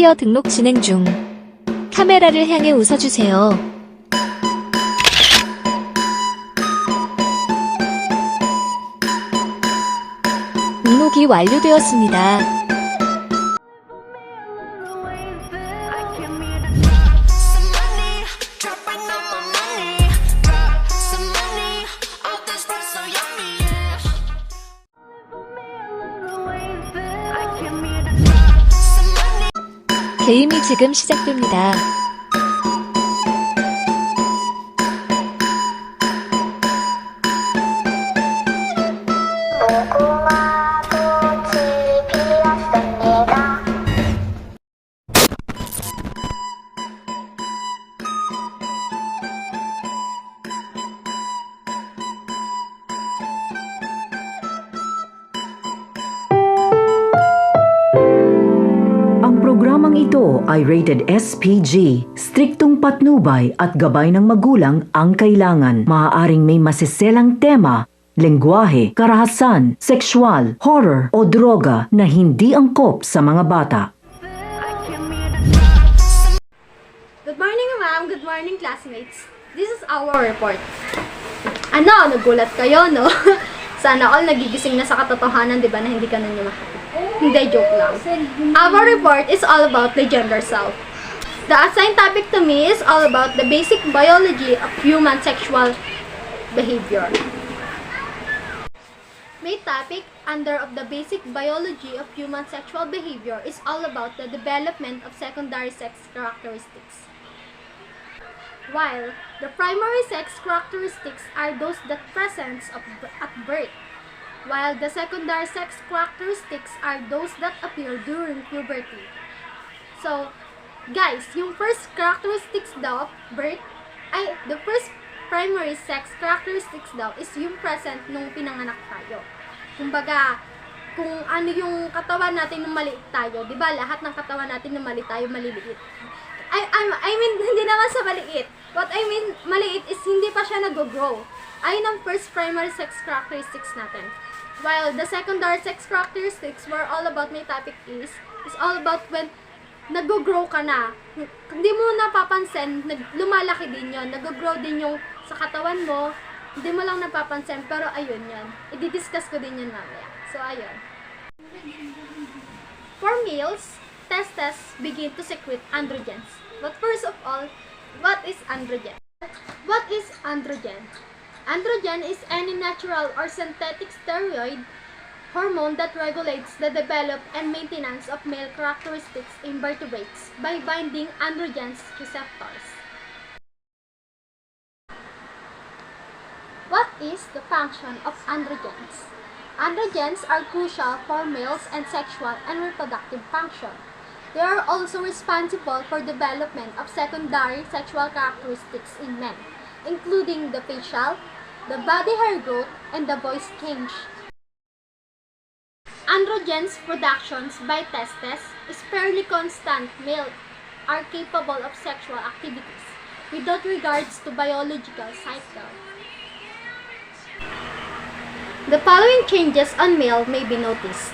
플레이어 등록 진행 중. 카메라를 향해 웃어주세요. 등록이 완료되었습니다. 게임이 지금 시작됩니다. Programang ito ay rated SPG, striktong patnubay at gabay ng magulang ang kailangan. Maaaring may masiselang tema, lengguwahe, karahasan, sexual, horror o droga na hindi angkop sa mga bata. Good morning, ma'am. Good morning, classmates. This is our report. Ano, nagulat kayo, no? Sana all nagigising na sa katotohanan, di ba, na hindi ka na niya makakita. Hindi, joke lang. Our report is all about the gender self. The assigned topic to me is all about the basic biology of human sexual behavior. My topic under of the basic biology of human sexual behavior is all about the development of secondary sex characteristics. While the primary sex characteristics are those that present at birth, while the secondary sex characteristics are those that appear during puberty. So, guys, yung first characteristics daw of birth, the first primary sex characteristics daw is yung present nung pinanganak tayo. Kumbaga, kung ano yung katawan natin nung maliit tayo, di ba lahat ng katawan natin nung maliit tayo, maliliit. I mean, hindi naman sa maliit. What I mean, maliit is hindi pa siya nag-grow. Ayun ang first primary sex characteristics natin. While the secondary sex characteristics were all about my topic is all about when nag-grow ka na. Hindi mo napapansin, lumalaki din yon, nag-grow din yung sa katawan mo, hindi mo lang napapansin, pero ayun yan. I-discuss ko din yun mamaya. So, ayun. For males, testes begin to secrete androgens. But first of all, what is androgen? What is androgen? Androgen is any natural or synthetic steroid hormone that regulates the development and maintenance of male characteristics in vertebrates by binding androgens receptors. What is the function of androgens? Androgens are crucial for males and sexual and reproductive function. They are also responsible for development of secondary sexual characteristics in men, including the facial, the body hair growth, and the voice change. Androgens productions by testes is fairly constant. Males are capable of sexual activities without regards to biological cycle. The following changes on male may be noticed.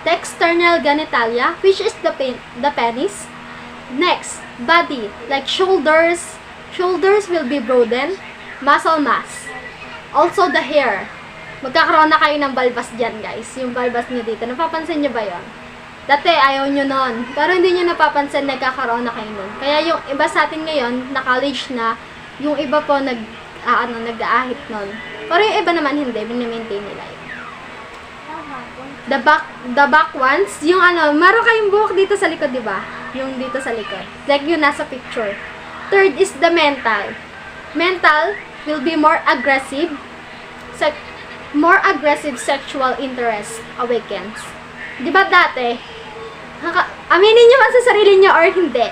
The external genitalia, which is the penis. Next, body, like shoulders. Shoulders will be broadened. Muscle mass. Also the hair. Magkakaroon na kayo ng balbas dyan, guys. Yung balbas nyo dito. Napapansin nyo ba yon? Dati, ayaw nyo nun. Pero hindi nyo napapansin, nagkakaroon na kayo nun. Kaya yung iba sa atin ngayon, na college na, yung iba po nag-aahit nun. Pero yung iba naman hindi, binimaintain nila yun. The back ones, yung meron kayong buhok dito sa likod, di ba? Yung dito sa likod. Like yung nasa picture. Third is the mental. Mental will be more aggressive sexual interest awakens. Di ba dati, aminin nyo man sa sarili nyo or hindi,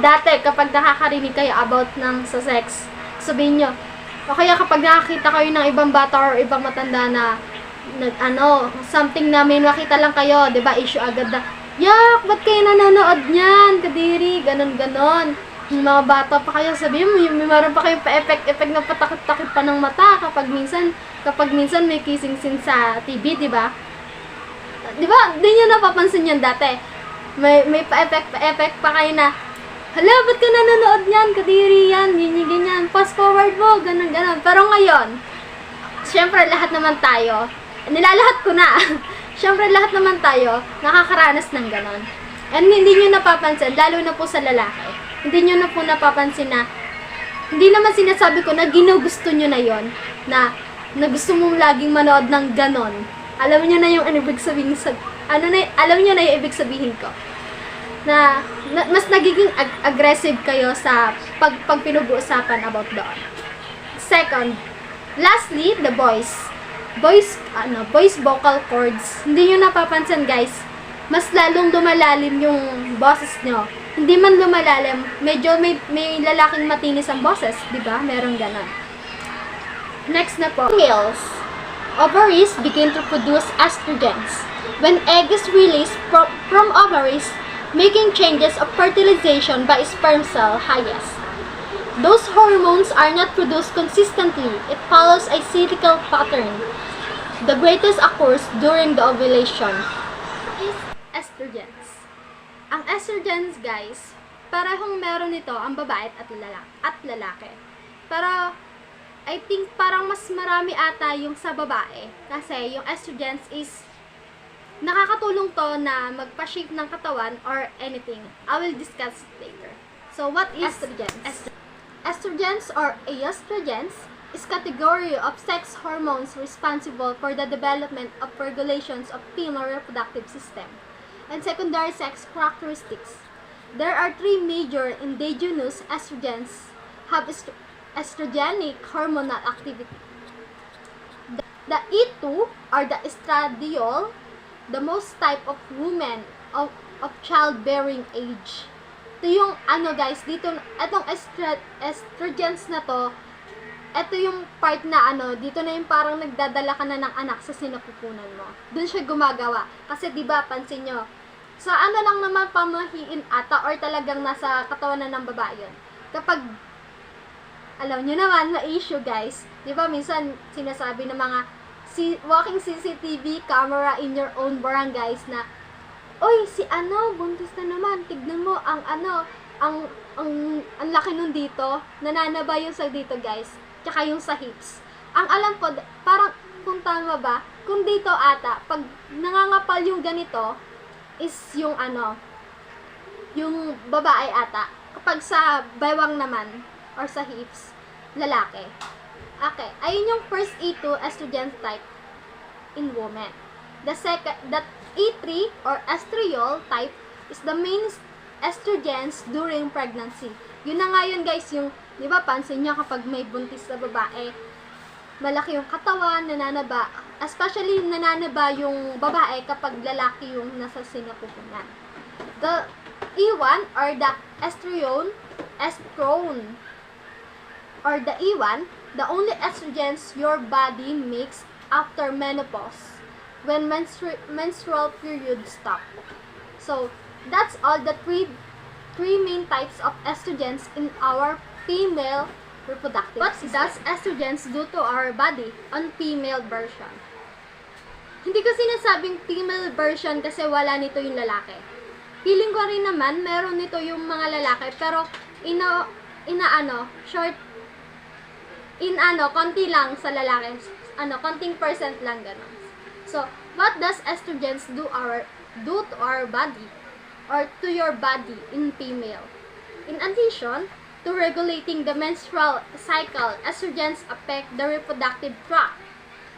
dati kapag nakakarinig kayo about ng sa sex, sabihin nyo, o kaya kapag nakakita kayo ng ibang bata or ibang matanda na something na may makita lang kayo, di ba, issue agad na, yak, ba't kayo nanonood niyan, kadiri, ganon. Yung mga bata pa kayo, sabihin mo, meron pa kayong pa-effect na patakit-takit pa ng mata kapag minsan may kissing scene sa TV, di ba? Di ba? Di nyo napapansin yan dati. may pa-effect pa kayo na, hala, ba't ka nanonood yan? Kadiri yan, ganyan. Fast forward mo, ganun. Pero ngayon, syempre lahat naman tayo, nilalahat ko na, syempre lahat naman tayo, nakakaranas ng ganon. And hindi nyo napapansin, lalo na po sa lalaki, hindi nyo na po napapansin na, hindi naman sinasabi ko na ginugusto nyo na yon na gusto mong laging manood ng ganon. Alam nyo na yung ibig sabihin alam nyo na yung ibig sabihin ko. Na mas nagiging aggressive kayo sa pag pinag-uusapan about doon. Second, lastly, the voice vocal cords. Hindi nyo napapansin, guys, mas lalong lumalalim yung boses nyo. Hindi man lumalalim, medyo may lalaking matinis ang boses, di ba? Meron ganon. Next na po, females. Ovaries begin to produce estrogens. When egg is released from ovaries, making changes of fertilization by sperm cell highest. Those hormones are not produced consistently. It follows a cyclical pattern. The greatest occurs during the ovulation. Is estrogens. Ang estrogens, guys, parehong meron nito ang babae at lalaki. Pero I think parang mas marami ata yung sa babae kasi yung estrogens is nakakatulong to na magpa-shape ng katawan or anything. I will discuss it later. So what is estrogens? Estrogens or estrogens is category of sex hormones responsible for the development of regulations of female reproductive system and secondary sex characteristics. There are three major endogenous estrogens have estrogenic hormonal activity. The E2 or the estradiol, the most type of women of childbearing age. Ito yung guys, dito etong estrogens na to, ito yung part na dito na yung parang nagdadala ka na ng anak sa sinapupunan mo. Doon siya gumagawa. Kasi 'di ba, pansin nyo, sa lang naman pamahiin ata or talagang nasa katawan na ng babae yun. Kapag alam nyo naman, ma-issue, guys. Di ba, minsan, sinasabi ng mga walking CCTV camera in your own barangays na, oy, si buntis na naman. Tignan mo, ang laki nun dito. Nananaba yung sa dito, guys. Tsaka yung sa hips. Ang alam ko, parang, kung tama ba, kung dito ata, pag nangangapal yung ganito, is yung yung babae ata. Kapag sa baywang naman, or sa hips, lalaki. Okay, ayun yung first E2 estrogen type in women. The E3 or estriol type is the main estrogens during pregnancy. Yun na nga yun, guys, yung, di ba, pansin nyo kapag may buntis na babae, malaki yung katawan, nananaba, especially nananaba yung babae kapag lalaki yung nasa sinapupunan. The E1 or the estrone or the E1, the only estrogens your body makes after menopause when menstrual period stop. So that's all the three main types of estrogens in our female reproductive system. What does estrogens do to our body on female version? Hindi ko sinasabing female version kasi wala nito yung lalaki. Feeling ko rin naman meron nito yung mga lalaki, pero konti lang sa lalaki, konting percent lang ganon. So, what does estrogens do to our body or to your body in female? In addition to regulating the menstrual cycle, estrogens affect the reproductive tract,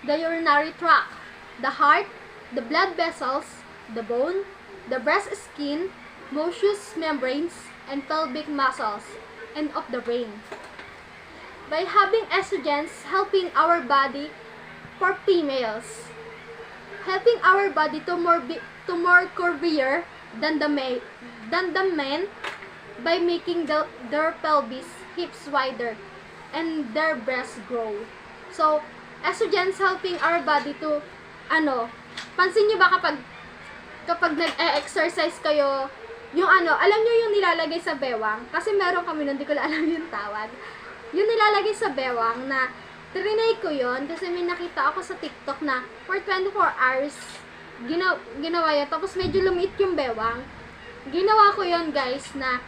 the urinary tract, the heart, the blood vessels, the bone, the breast skin, mucous membranes, and pelvic muscles, and of the brain. By having estrogens helping our body for females, helping our body to more curvier than the men by making their pelvis hips wider and their breasts grow. So estrogens helping our body to pansin niyo ba kapag nag-exercise kayo, yung alam niyo yung nilalagay sa bewang, kasi meron kami nun, hindi ko alam yung tawag. Yung nilalagay sa bewang na trinay ko yon kasi may nakita ako sa TikTok na for 24 hours ginawa yan, tapos medyo lumiit yung bewang. ginawa ko yon guys na,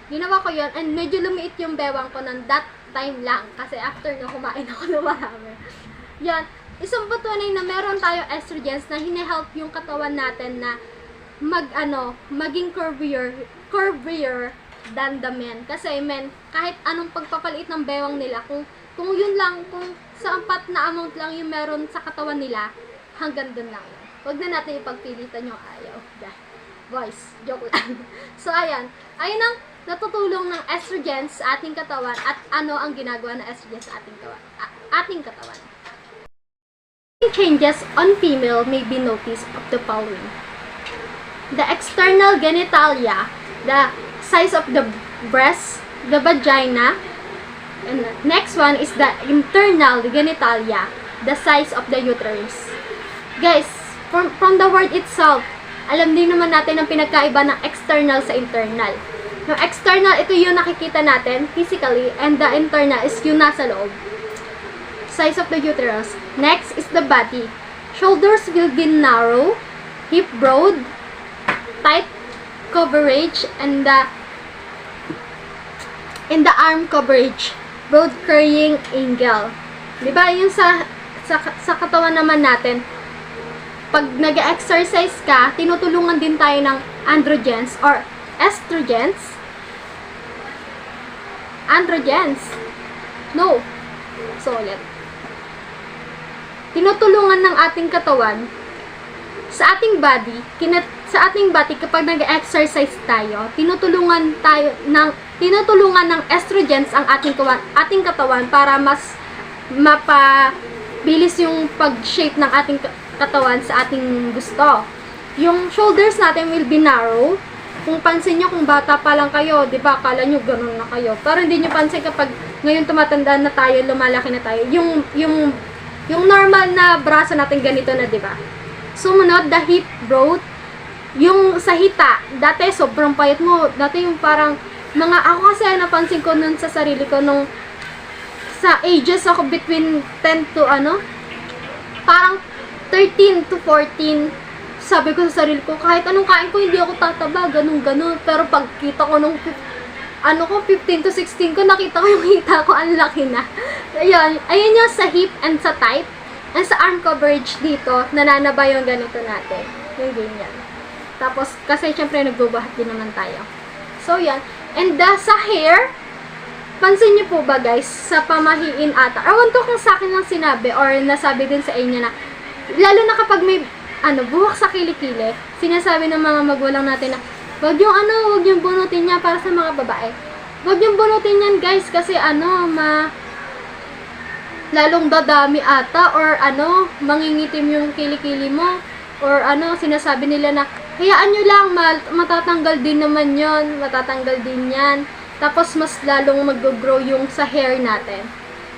ginawa ko yon and medyo lumiit yung bewang ko ng that time lang. Kasi after na kumain ako ng marami. Yan. Isang patunay na meron tayong estrogens na hine-help yung katawan natin na maging curvier than the men. Kasi men, kahit anong pagpapalit ng bewang nila, kung yun lang, kung sa apat na amount lang yung meron sa katawan nila, hanggang dun lang yun. Huwag na natin ipagpilitan yung ayaw. Boys, joke lang. So, ayan. Ayun ang natutulong ng estrogens sa ating katawan at ano ang ginagawa ng estrogens sa ating katawan. Changes on female may be noticed of the following. The external genitalia, the size of the breast, the vagina, and next one is the internal genitalia, the size of the uterus. Guys, from the word itself, alam din naman natin ang pinagkaiba ng external sa internal. Yung external, ito yung nakikita natin physically, and the internal is yung nasa loob. Size of the uterus. Next is the body. Shoulders will be narrow, hip broad, tight coverage, and the arm coverage, broad curving angle. Diba? Yung sa katawan naman natin, pag nag-exercise ka, tinutulungan din tayo ng androgens or estrogens. No. So, ulit. Tinutulungan ng ating katawan sa ating body, kapag nag-exercise tayo, tinutulungan ng estrogens ang ating katawan para mas mapabilis yung pag-shape ng ating katawan sa ating gusto. Yung shoulders natin will be narrow. Kung pansin nyo, kung bata pa lang kayo, di ba, akala nyo ganun na kayo. Pero hindi nyo pansin kapag ngayon tumatanda na tayo, lumalaki na tayo, yung normal na braso natin ganito na, di ba? Sumunod, the hip broad. Yung sa hita, dati sobrang payat mo. Dati yung parang, ako kasi napansin ko nun sa sarili ko nung sa ages ako between 10 to parang 13 to 14. Sabi ko sa sarili ko, kahit anong kain ko, hindi ako tataba, ganun. Pero pagkita ko nung 15 to 16 ko, nakita ko yung hita ko, ang laki na. Ayun yung sa hip and sa tight. And sa arm coverage dito, nananaba yung ganito natin. Yung ganyan. Tapos, kasi syempre nagbubuhat din naman tayo. So, yan. And sa hair, pansin niyo po ba guys, sa pamahiin ata, ewan ko kung sa akin lang sinabi or nasabi din sa inyo na, lalo na kapag may buhok sa kilikili, sinasabi ng mga magulang natin na, wag yung bunutin niya para sa mga babae. Wag yung bunutin yan guys, kasi lalong dadami ata, or mangingitim yung kilikili mo, or sinasabi nila na, hayaan nyo lang, matatanggal din naman yon, matatanggal din yan. Tapos mas lalong mag-grow yung sa hair natin.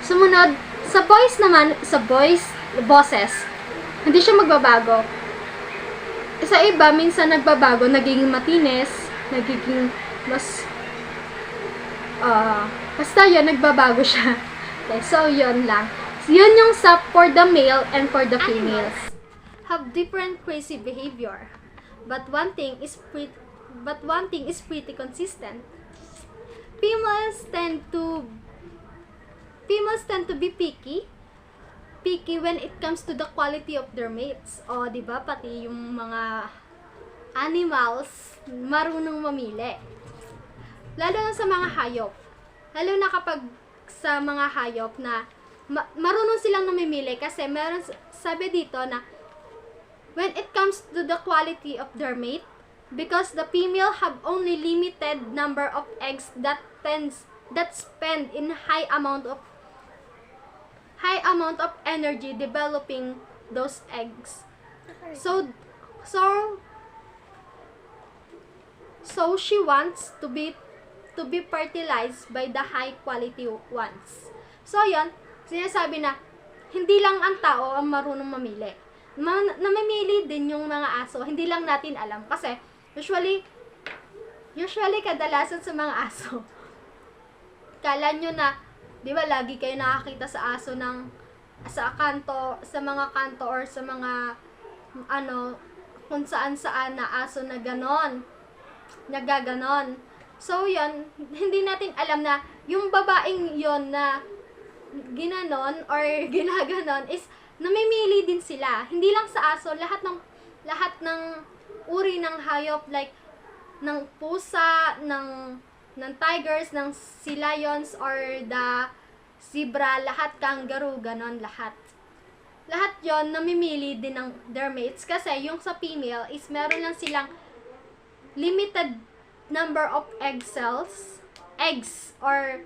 Sumunod, sa boys naman, bosses, hindi siya magbabago. Sa iba, minsan nagbabago, nagiging matinis, nagiging mas, basta yun, nagbabago siya. Okay, so yun lang. Yun yung for the male and for the females. Have different crazy behavior, but one thing is pretty consistent. Females tend to be picky when it comes to the quality of their mates. O, di ba, pati yung mga animals marunong mamili. Lalo na sa mga hayop. Lalo na kapag sa mga hayop na marunong silang namimili, kasi meron sabi dito na when it comes to the quality of their mate, because the female have only limited number of eggs that spend in high amount of energy developing those eggs. So she wants to be fertilized by the high quality ones. So yon, sinasabi na hindi lang ang tao ang marunong mamili. Namimili din yung mga aso, hindi lang natin alam kasi usually kadalasan sa mga aso, kala nyo na, di ba, lagi kayo nakakita sa aso sa mga kanto or sa mga kung saan-saan na aso na ganon, nagaganon. So, yun, hindi natin alam na yung babaeng yon na ginanon or ginaganon is namimili din sila. Hindi lang sa aso, lahat ng uri ng hayop, like ng pusa, ng tigers, ng sea lions or the zebra, lahat kangaroo, ganon lahat. Lahat yon namimili din ng their mates kasi yung sa female is meron lang silang limited number of eggs or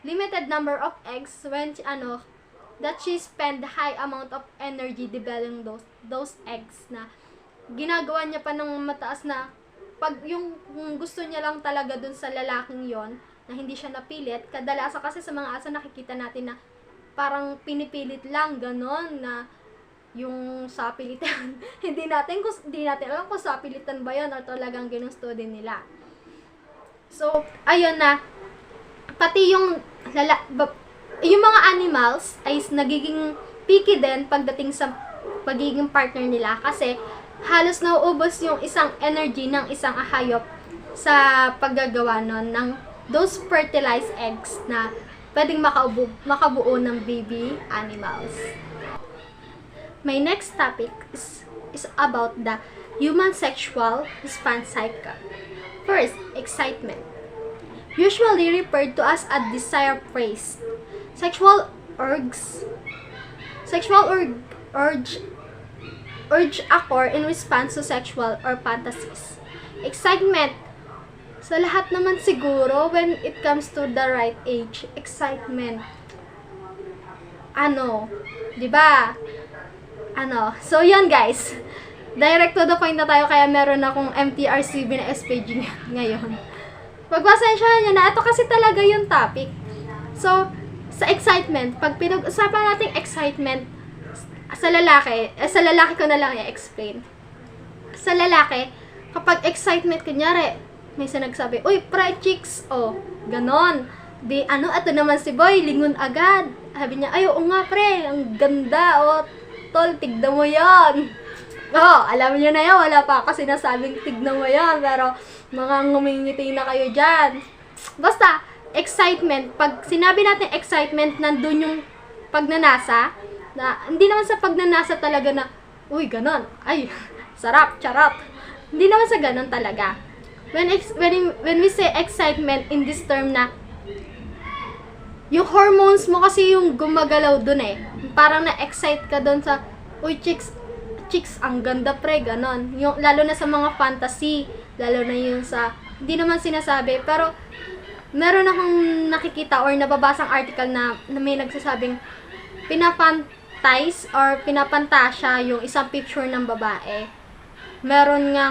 limited number of eggs when that she spend high amount of energy developing those eggs na ginagawa niya pa ng mataas na pag yung gusto niya lang talaga dun sa lalaking yon na hindi siya napilit. Kadalasan kasi sa mga aso nakikita natin na parang pinipilit lang ganon na yung sapilitan. hindi natin alam kung sapilitan ba yun or talagang ginusto din nila. So, ayun na pati yung mga animals ay nagiging picky din pagdating sa pagiging partner nila kasi halos nauubos yung isang energy ng isang hayop sa paggagawa nun ng those fertilized eggs na pwedeng makabuo ng baby animals. My next topic is about the human sexual response cycle. First, excitement. Usually referred to as a desire phase. Sexual urge occur in response to sexual or fantasies. Excitement. Sa lahat naman siguro, when it comes to the right age, excitement. Di ba? So yan guys. Direct to the point na tayo kaya meron akong MTRCB na SPG ngayon. Pagpasensyahan nyo na, ito kasi talaga yung topic. So, sa excitement, pag pinag-usapan natin excitement, sa lalaki ko na lang i-explain. Sa lalaki, kapag excitement, kunyari, may sinagsabi, uy, pre, chicks, ganon. Di, ito naman si boy, lingon agad. Sabi niya, ay, oo nga, pre, ang ganda, tol, tignan mo yan. Alam niyo na yan, wala pa ako sinasabing tignan mo yan, pero mga ngumingiti na kayo dyan. Basta, excitement, pag sinabi natin excitement, nandun yung pagnanasa, na hindi naman sa pagnanasa talaga na, uy, ganon, ay, sarap, charot. Hindi naman sa ganon talaga. When we say excitement in this term na, yung hormones mo kasi yung gumagalaw dun Parang na-excite ka dun sa, uy, chicks, ang ganda pre, ganon. Yung, lalo na sa mga fantasy, lalo na yung sa, hindi naman sinasabi, pero, meron akong nakikita or nababasang article na may nagsasabing, pinapantasya yung isang picture ng babae. Meron nga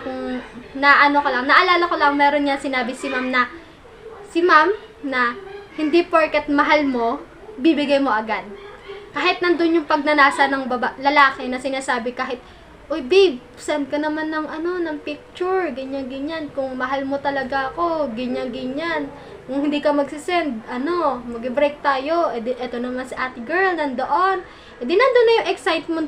kung naalala ko lang, meron nga sinabi si ma'am na hindi porket mahal mo, bibigay mo agad. Kahit nandun yung pagnanasa ng lalaki na sinasabi kahit, uy babe, send ka naman ng picture, ganyan. Kung mahal mo talaga ako, ganyan. Kung hindi ka magsisend, mag-break tayo. Eto naman si ate girl, nandoon. Nandun na yung excitement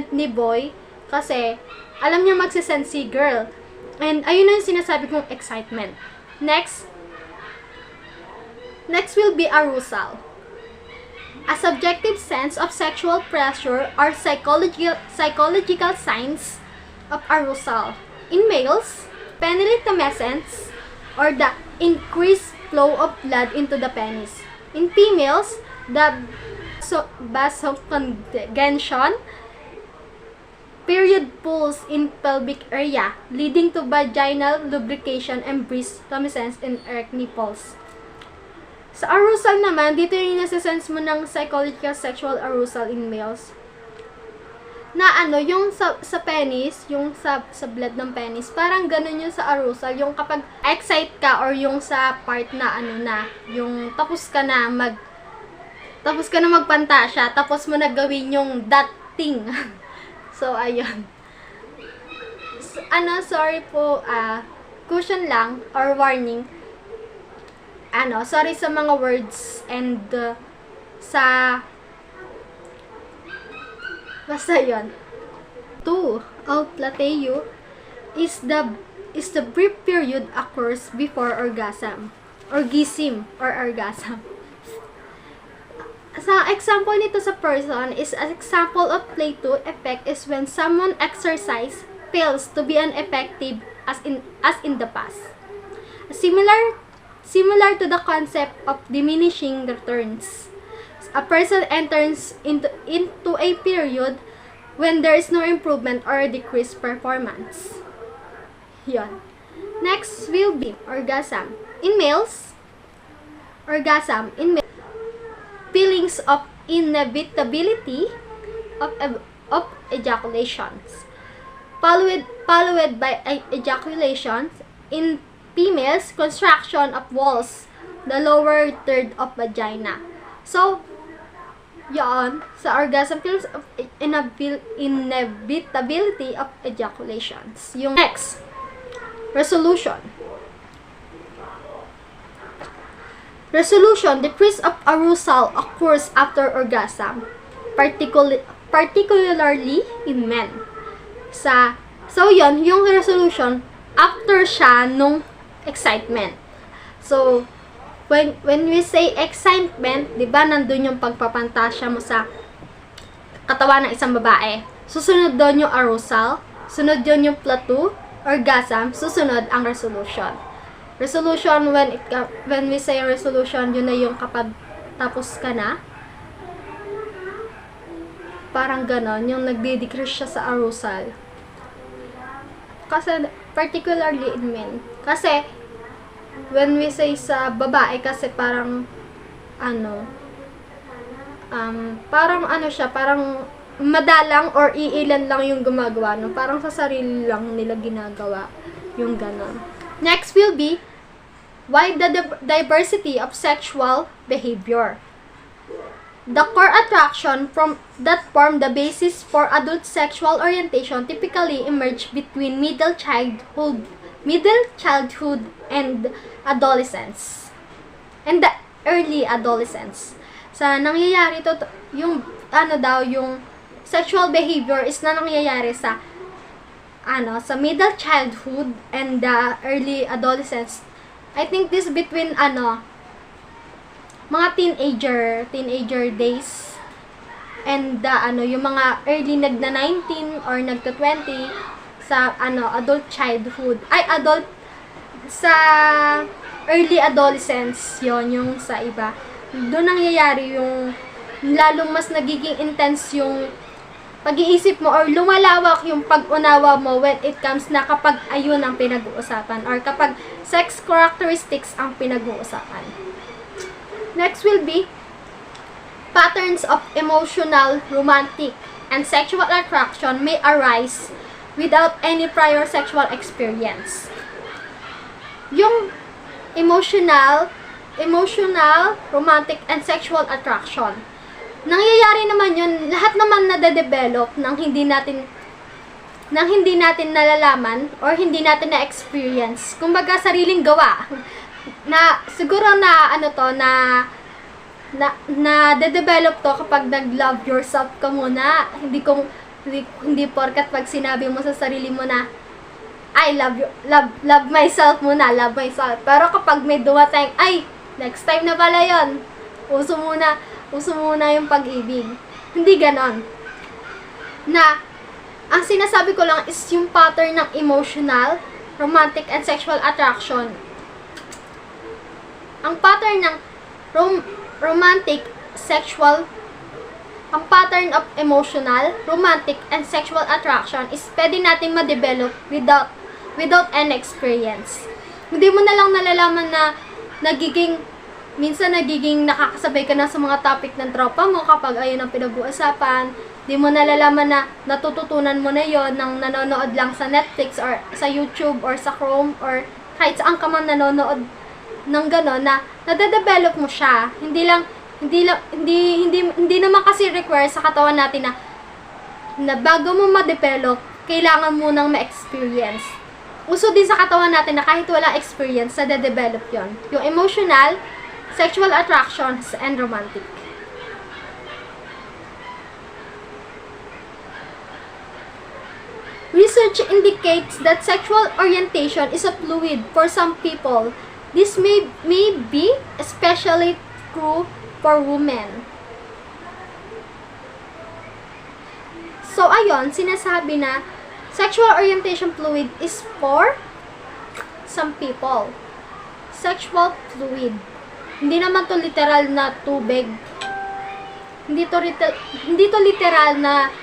ni boy. Kasi, alam niya magsisend si girl. And, ayun na yung sinasabi kong excitement. Next will be arousal. A subjective sense of sexual pressure or psychological signs of arousal. In males, penile-tumescence or the increased flow of blood into the penis. In females, the vasocongestion, period pulse in pelvic area, leading to vaginal lubrication and breast tumescence in erect nipples. Sa arousal naman, dito yung nasa-sense mo ng psychological sexual arousal in males. Na yung sa penis, yung sa blood ng penis, parang ganun yung sa arousal, yung kapag excite ka or yung sa part na yung tapos ka na magpantasya, tapos mo na gawin yung that thing. So, ayun. Sorry po, caution lang or warning. Sorry sa mga words and basta yun. 2. Outlateo is the brief period occurs before orgasm. Orgasm or orgasm. Sa example nito sa person is an example of play 2 effect is when someone exercise fails to be an effective as in the past. Similar to the concept of diminishing returns. A person enters into a period when there is no improvement or decreased performance. Yon. Next will be orgasm. In males, feelings of inevitability of ejaculations, followed by ejaculations. In females, construction of walls, the lower third of vagina. So, yon, sa orgasm, feelings of inevitability of ejaculations. Yung next, resolution. Resolution, decrease of arousal occurs after orgasm, particularly in men. So yon, yung resolution, after siya nung excitement. So, when we say excitement, di ba, nandun yung pagpapantasya mo sa katawan ng isang babae. Susunod doon yung arousal, sunod yun yung plateau, orgasm, susunod ang resolution. Resolution, when we say resolution, yun na yung kapag tapos ka na. Parang ganon, yung nagde-decrease siya sa arousal. Kasi, particularly in men. Kasi, when we say sa babae, kasi parang, parang madalang or iilan lang yung gumagawa, no? Parang sa sarili lang nila ginagawa yung ganon. Next will be, why the diversity of sexual behavior. The core attraction that form the basis for adult sexual orientation typically emerge between middle childhood and adolescence. And the early adolescence. Sa nangyayari to, yung yung sexual behavior is na nangyayari sa middle childhood and the early adolescence. I think this between mga teenager days and the yung mga early nagna-19 or nagta-20 sa adult childhood. Sa early adolescence, yon yung sa iba. Doon nangyayari yung lalong mas nagiging intense yung pag-iisip mo or lumalawak yung pag-unawa mo when it comes na kapag ayun ang pinag-uusapan or kapag sex characteristics ang pinag-uusapan. Next will be patterns of emotional, romantic, and sexual attraction may arise without any prior sexual experience. Yung emotional, romantic, and sexual attraction, nangyayari naman yun, lahat naman nade-develop nang hindi natin nalalaman or hindi natin na-experience. Kumbaga, sariling gawa. Na, siguro na, na-develop to kapag nag-love yourself ka muna. Hindi porkat pag sinabi mo sa sarili mo na, I love myself muna, love myself. Pero kapag may dumating, ay, next time na pala yun. Uso muna yung pag-ibig. Hindi ganon. Na, ang sinasabi ko lang is yung pattern ng emotional, romantic, and sexual attraction. Ang pattern ng ang pattern of emotional, romantic, and sexual attraction is pwede natin ma-develop without any experience. Hindi mo na lang nalalaman na minsan nagiging nakakasabay ka na sa mga topic ng tropa mo kapag ayun ang pinag-uusapan. Di mo nalalaman na natututunan mo na yon nang nanonood lang sa Netflix or sa YouTube or sa Chrome or kahit saan ka man nanonood ng gano'n na nade-develop mo siya. Hindi naman kasi require sa katawan natin na bago mo ma-develop, kailangan mo nang ma-experience. Uso din sa katawan natin na kahit wala experience, nade-develop yon. Yung emotional, sexual attractions, and romantic. Research indicates that sexual orientation is a fluid for some people. This may be especially true for women. So, ayon, sinasabi na sexual orientation fluid is for some people. Sexual fluid. Hindi naman to literal na tubig. Hindi to literal na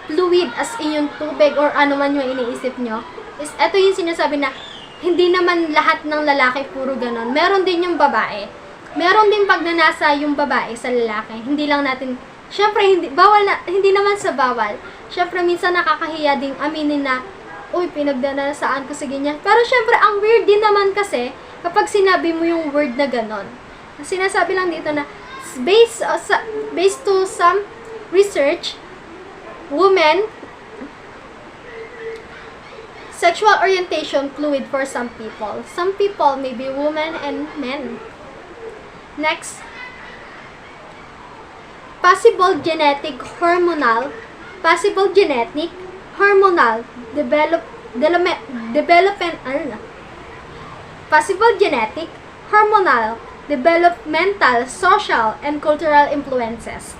fluid as in yung tubig or ano man yung iniisip nyo. Ito yung sinasabi na hindi naman lahat ng lalaki puro ganon. Meron din yung babae. Meron din pagnanasa yung babae sa lalaki. Hindi lang natin, syempre hindi naman sa bawal. Syempre minsan nakakahiya ding aminin na, uy, pinagdanasaan ko sa ganyan. Pero syempre ang weird din naman kasi kapag sinabi mo yung word na ganon. Sinasabi lang dito na based to some research, women, sexual orientation fluid for some people. Some people may be women and men. Next, possible genetic, hormonal developmental, social, and cultural influences.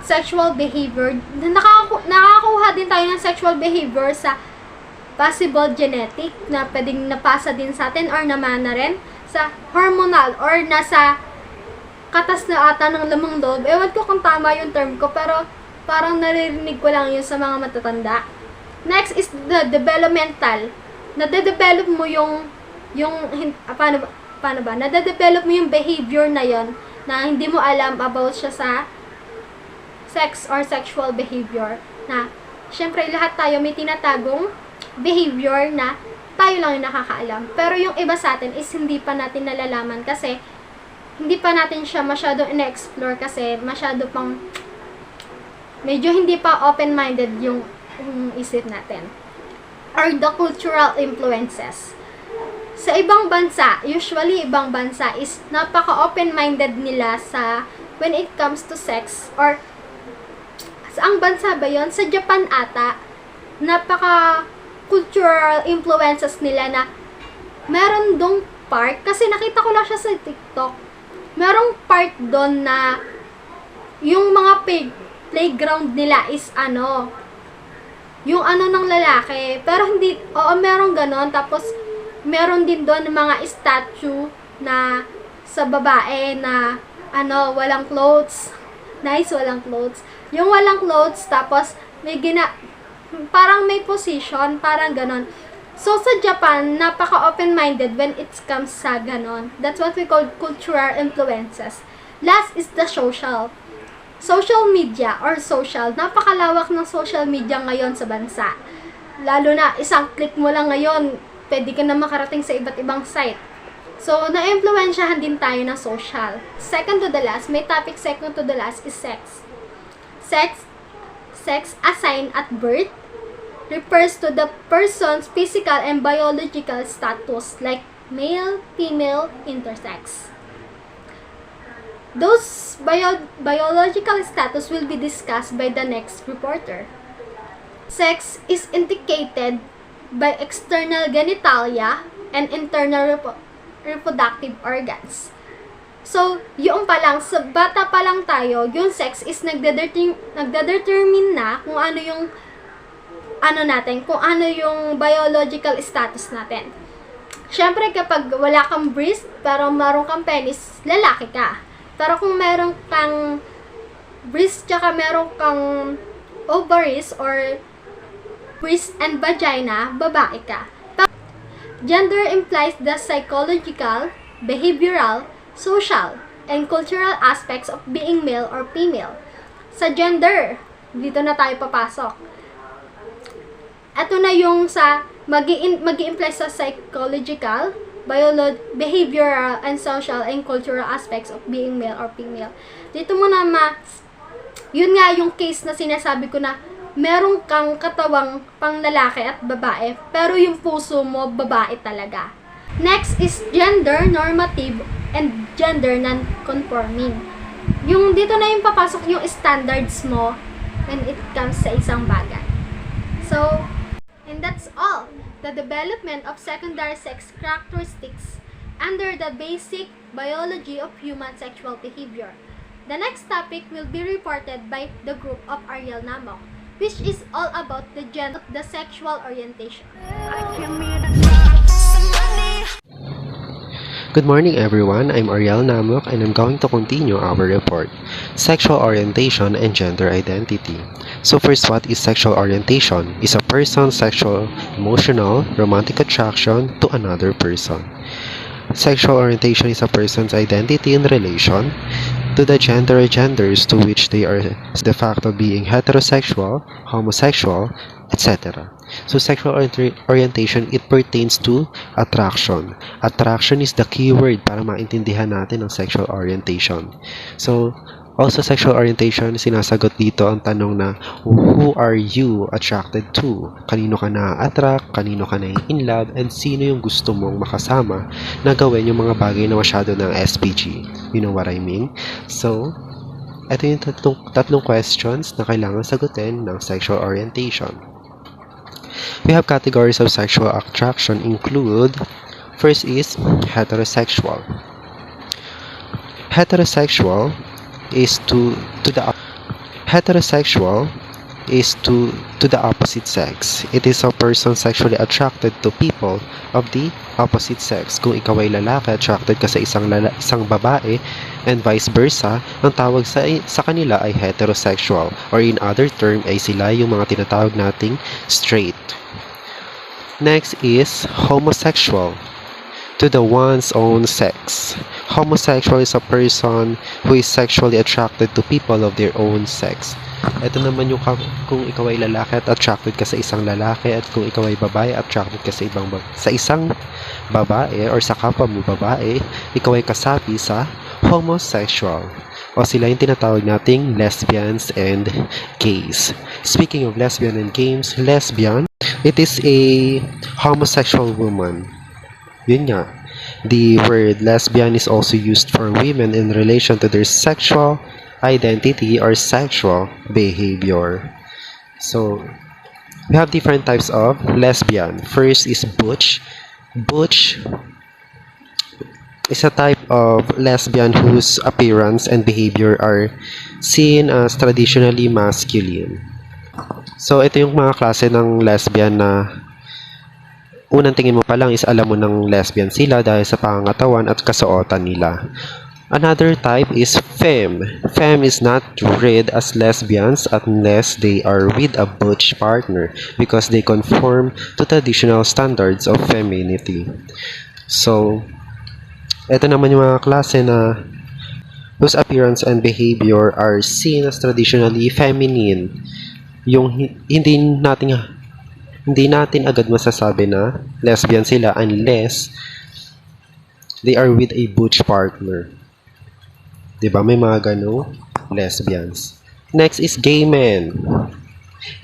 Sexual behavior, nakakuha din tayo ng sexual behavior sa possible genetic na pwedeng napasa din sa atin or namana rin sa hormonal or nasa katas na ata ng lamang loob. Ewan ko kung tama yung term ko, pero parang naririnig ko lang yun sa mga matatanda. Next is the developmental. Nade-develop mo paano ba? Nade-develop mo yung behavior na yon na hindi mo alam about siya sa sex or sexual behavior. Na, syempre, lahat tayo may tinatagong behavior na tayo lang yung nakakaalam. Pero yung iba sa atin is hindi pa natin nalalaman kasi hindi pa natin siya masyado in-explore kasi masyado pang medyo hindi pa open-minded yung isip natin. Or the cultural influences. Sa ibang bansa, usually ibang bansa is napaka-open-minded nila sa when it comes to sex or saang bansa ba yon? Sa Japan ata, napaka-cultural influences nila na meron dong part, kasi nakita ko lang siya sa TikTok, merong part doon na yung mga playground nila is yung ng lalaki, pero hindi, merong ganon, tapos meron din doon mga statue na sa babae na walang clothes. Nice, walang clothes. Yung walang clothes, tapos parang may position, parang ganon. So, sa Japan, napaka-open-minded when it comes sa ganon. That's what we call cultural influences. Last is the social. Social media or social. Napakalawak ng social media ngayon sa bansa. Lalo na, isang click mo lang ngayon, pwede ka na makarating sa iba't ibang site. So, na-influensyahan din tayo ng social. Second to the last, may topic second to the last is sex. Sex assigned at birth refers to the person's physical and biological status like male, female, intersex. Those biological status will be discussed by the next reporter. Sex is indicated by external genitalia and internal reproductive organs. So, yung pa lang, sa bata pa lang tayo, yung sex is nagdedetermine na kung ano yung natin, kung ano yung biological status natin. Siyempre, kapag wala kang breast, pero meron kang penis, lalaki ka. Pero kung meron kang breast, tsaka meron kang ovaries or breast and vagina, babae ka. Gender implies the psychological, behavioral, social, and cultural aspects of being male or female. Sa gender, dito na tayo papasok. Ito na yung sa mag-i-imply sa psychological, behavioral, and social, and cultural aspects of being male or female. Dito mo na yun nga yung case na sinasabi ko na meron kang katawang pang lalaki at babae, pero yung puso mo, babae talaga. Next is gender normative and gender non-conforming. Yung dito na yung papasok yung standards mo when it comes sa isang bagay. So, and that's all. The development of secondary sex characteristics under the basic biology of human sexual behavior. The next topic will be reported by the group of Ariel Namok, which is all about the gender of the sexual orientation. Good morning everyone, I'm Ariel Namok and I'm going to continue our report, Sexual Orientation and Gender Identity. So first, what is sexual orientation? Is a person's sexual, emotional, romantic attraction to another person. Sexual orientation is a person's identity in relation to the gender or genders to which they are de facto being heterosexual, homosexual, etc. So sexual orientation, it pertains to attraction. Attraction is the keyword para maintindihan natin ang sexual orientation. So also sexual orientation, sinasagot dito ang tanong na who are you attracted to? Kanino ka na-attract? Kanino ka na-in love? And sino yung gusto mong makasama na gawin yung mga bagay na masyado ng SPG? You know what I mean? So, ito yung tatlong questions na kailangan sagutin ng sexual orientation. We have categories of sexual attraction include, first is heterosexual. Heterosexual is to the opposite sex. It is a person sexually attracted to people of the opposite sex. Kung ikaw ay lalaki, attracted ka sa isang babae, and vice versa, ang tawag sa kanila ay heterosexual, or in other term ay sila yung mga tinatawag nating straight. Next is homosexual, to the one's own sex. Homosexual is a person who is sexually attracted to people of their own sex. Ito naman yung kung ikaw ay lalaki at attracted ka sa isang lalaki, at kung ikaw ay babae, attracted ka sa isang babae or sa kapwa mo babae, ikaw ay kasapi sa homosexual. O sila yung tinatawag nating lesbians and gays. Speaking of lesbian and gays, lesbian, it is a homosexual woman. Yun nga. The word lesbian is also used for women in relation to their sexual identity or sexual behavior. So, we have different types of lesbian. First is butch. Butch is a type of lesbian whose appearance and behavior are seen as traditionally masculine. So, ito yung mga klase ng lesbian na unang tingin mo pa lang is alam mo ng lesbian sila dahil sa pangangatawan at kasuotan nila. Another type is femme. Femme is not read as lesbians unless they are with a butch partner because they conform to traditional standards of femininity. So, ito naman yung mga klase na whose appearance and behavior are seen as traditionally feminine. Yung hindi natin agad masasabi na lesbian sila unless they are with a butch partner. Diba? May mga ganong lesbians. Next is gay men.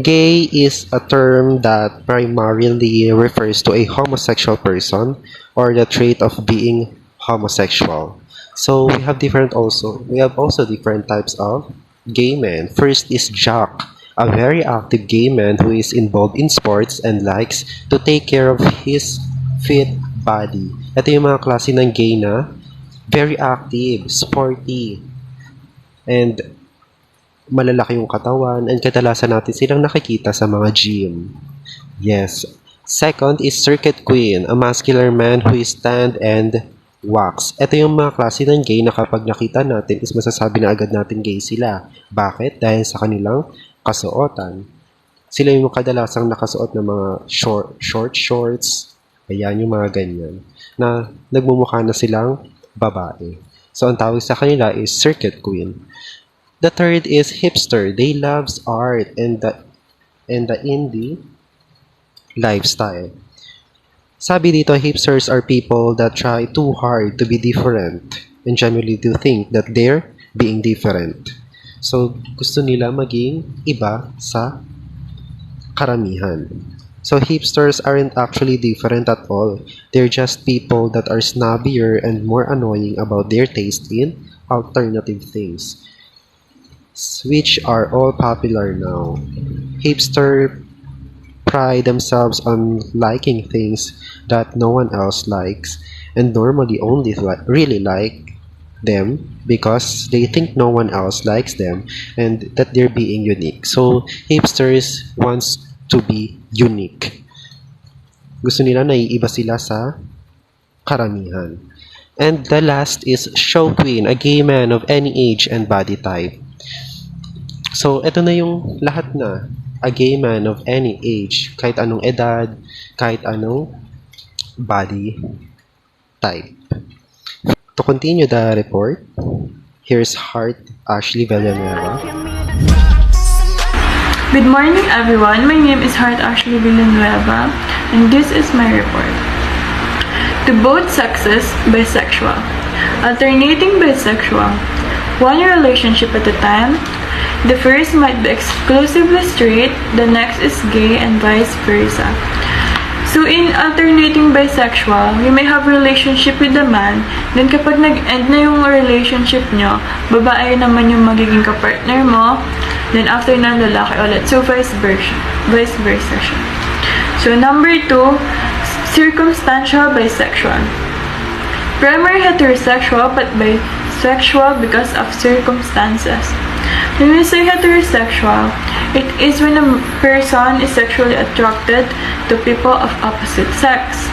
Gay is a term that primarily refers to a homosexual person or the trait of being homosexual. So we have also different types of gay men. First is jock, a very active gay man who is involved in sports and likes to take care of his fit body. Ito yung mga klase ng gay na very active, sporty, and malalaki yung katawan, and kadalasan natin silang nakikita sa mga gym. Yes. Second is circuit queen, a muscular man who is stand and wax. Ito yung mga klase ng gay na kapag nakita natin is masasabi na agad natin gay sila. Bakit? Dahil sa kanilang kasuotan. Sila yung kadalasang nakasuot ng mga short shorts. Ayan yung mga ganyan. Na nagmumukha na silang babae. So, ang tawag sa kanila is circuit queen. The third is hipster. They loves art and the indie lifestyle. Sabi dito, hipsters are people that try too hard to be different and generally do think that they're being different. So, gusto nila maging iba sa karamihan. So, hipsters aren't actually different at all. They're just people that are snobbier and more annoying about their taste in alternative things, which are all popular now. Hipster pride themselves on liking things that no one else likes and normally only really like them because they think no one else likes them and that they're being unique. So hipsters wants to be unique. Gusto nila naiiba sila sa karamihan. And the last is show queen, a gay man of any age and body type. So, ito na yung lahat na. A gay man of any age, kahit anong edad, kahit anong body type. To continue the report, here's Heart Ashley Villanueva. Good morning, everyone. My name is Heart Ashley Villanueva, and this is my report. To both sexes, bisexual. Alternating bisexual. One relationship at a time. The first might be exclusively straight, the next is gay, and vice versa. So in alternating bisexual, you may have relationship with the man, then kapag nag-end na yung relationship nyo, babae naman yung magiging kapartner mo, then after na lalaki ulit. So vice versa siya. So number 2, circumstantial bisexual. Primary heterosexual but bisexual because of circumstances. When we say heterosexual, it is when a person is sexually attracted to people of opposite sex.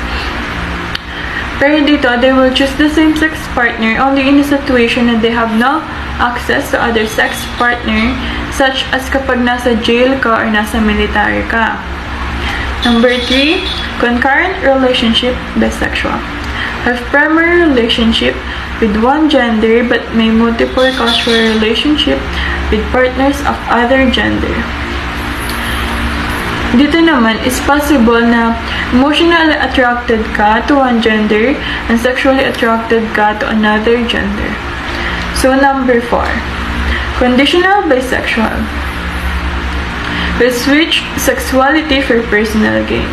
Pero dito, they will choose the same-sex partner only in a situation that they have no access to other sex partner, such as kapag nasa jail ka or nasa military ka. Number 3, concurrent relationship bisexual. Have primary relationship with one gender but may multiple casual relationship with partners of other gender. Dito naman, it's possible na emotionally attracted ka to one gender and sexually attracted ka to another gender. So number 4, conditional bisexual. We switch sexuality for personal gain.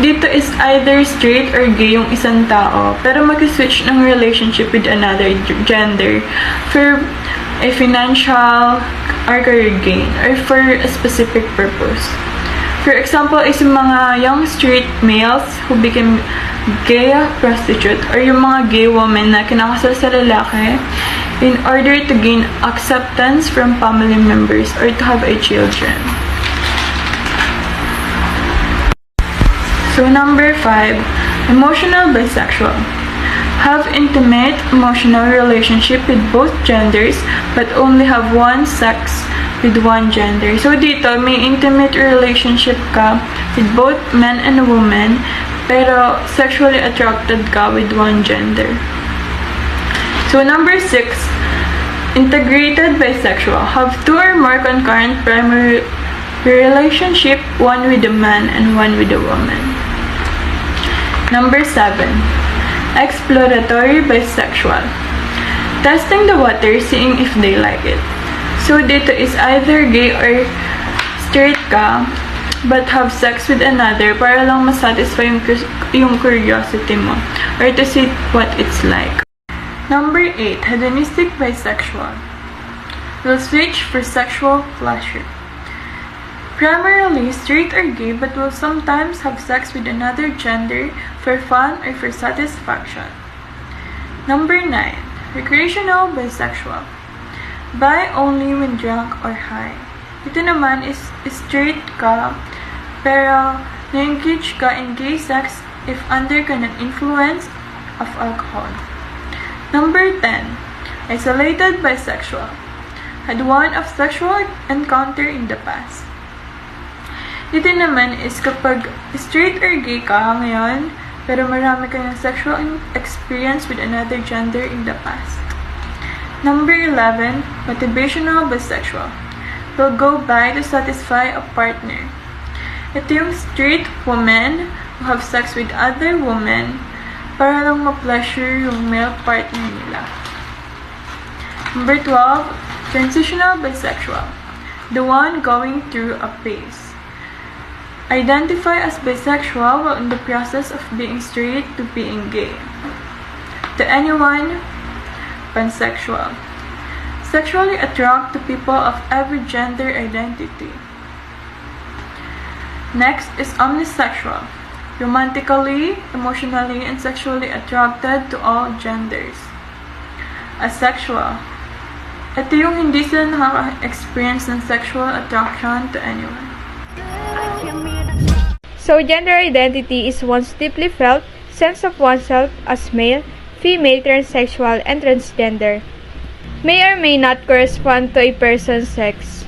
Dito is either straight or gay yung isang tao, pero mag-switch ng relationship with another gender for a financial or career gain or for a specific purpose. For example, is yung mga young straight males who became gay prostitute or yung mga gay women na kinakasal sa lalaki in order to gain acceptance from family members or to have a children. So number 5, emotional bisexual. Have intimate emotional relationship with both genders but only have one sex with one gender. So dito, may intimate relationship ka with both men and women pero sexually attracted ka with one gender. So number 6, integrated bisexual. Have 2 or more concurrent primary relationship, one with a man and one with a woman. Number 7, exploratory bisexual. Testing the water, seeing if they like it. So dito is either gay or straight ka, but have sex with another para lang masatisfy yung curiosity mo or to see what it's like. Number 8, hedonistic bisexual. Will switch for sexual pleasure. Primarily straight or gay but will sometimes have sex with another gender for fun or for satisfaction. Number 9, recreational bisexual. Bi only when drunk or high. Ito naman is straight ka pero na-engage ka in gay sex if under ka ng influence of alcohol. Number 10, isolated bisexual. Had one of sexual encounter in the past. Dito naman is kapag straight or gay ka ngayon, pero marami ka ng sexual experience with another gender in the past. Number 11, motivational bisexual. Will go by to satisfy a partner. Ito yung straight women who have sex with other women para lang ma-pleasure yung male partner nila. Number 12, transitional bisexual. The one going through a phase. Identify as bisexual while in the process of being straight to being gay. To anyone, pansexual. Sexually attract to people of every gender identity. Next is omnisexual, romantically, emotionally, and sexually attracted to all genders. Asexual, ito yung hindi sila nakaka-experience ng sexual attraction to anyone. So gender identity is one's deeply felt sense of oneself as male, female, transsexual, and transgender. May or may not correspond to a person's sex,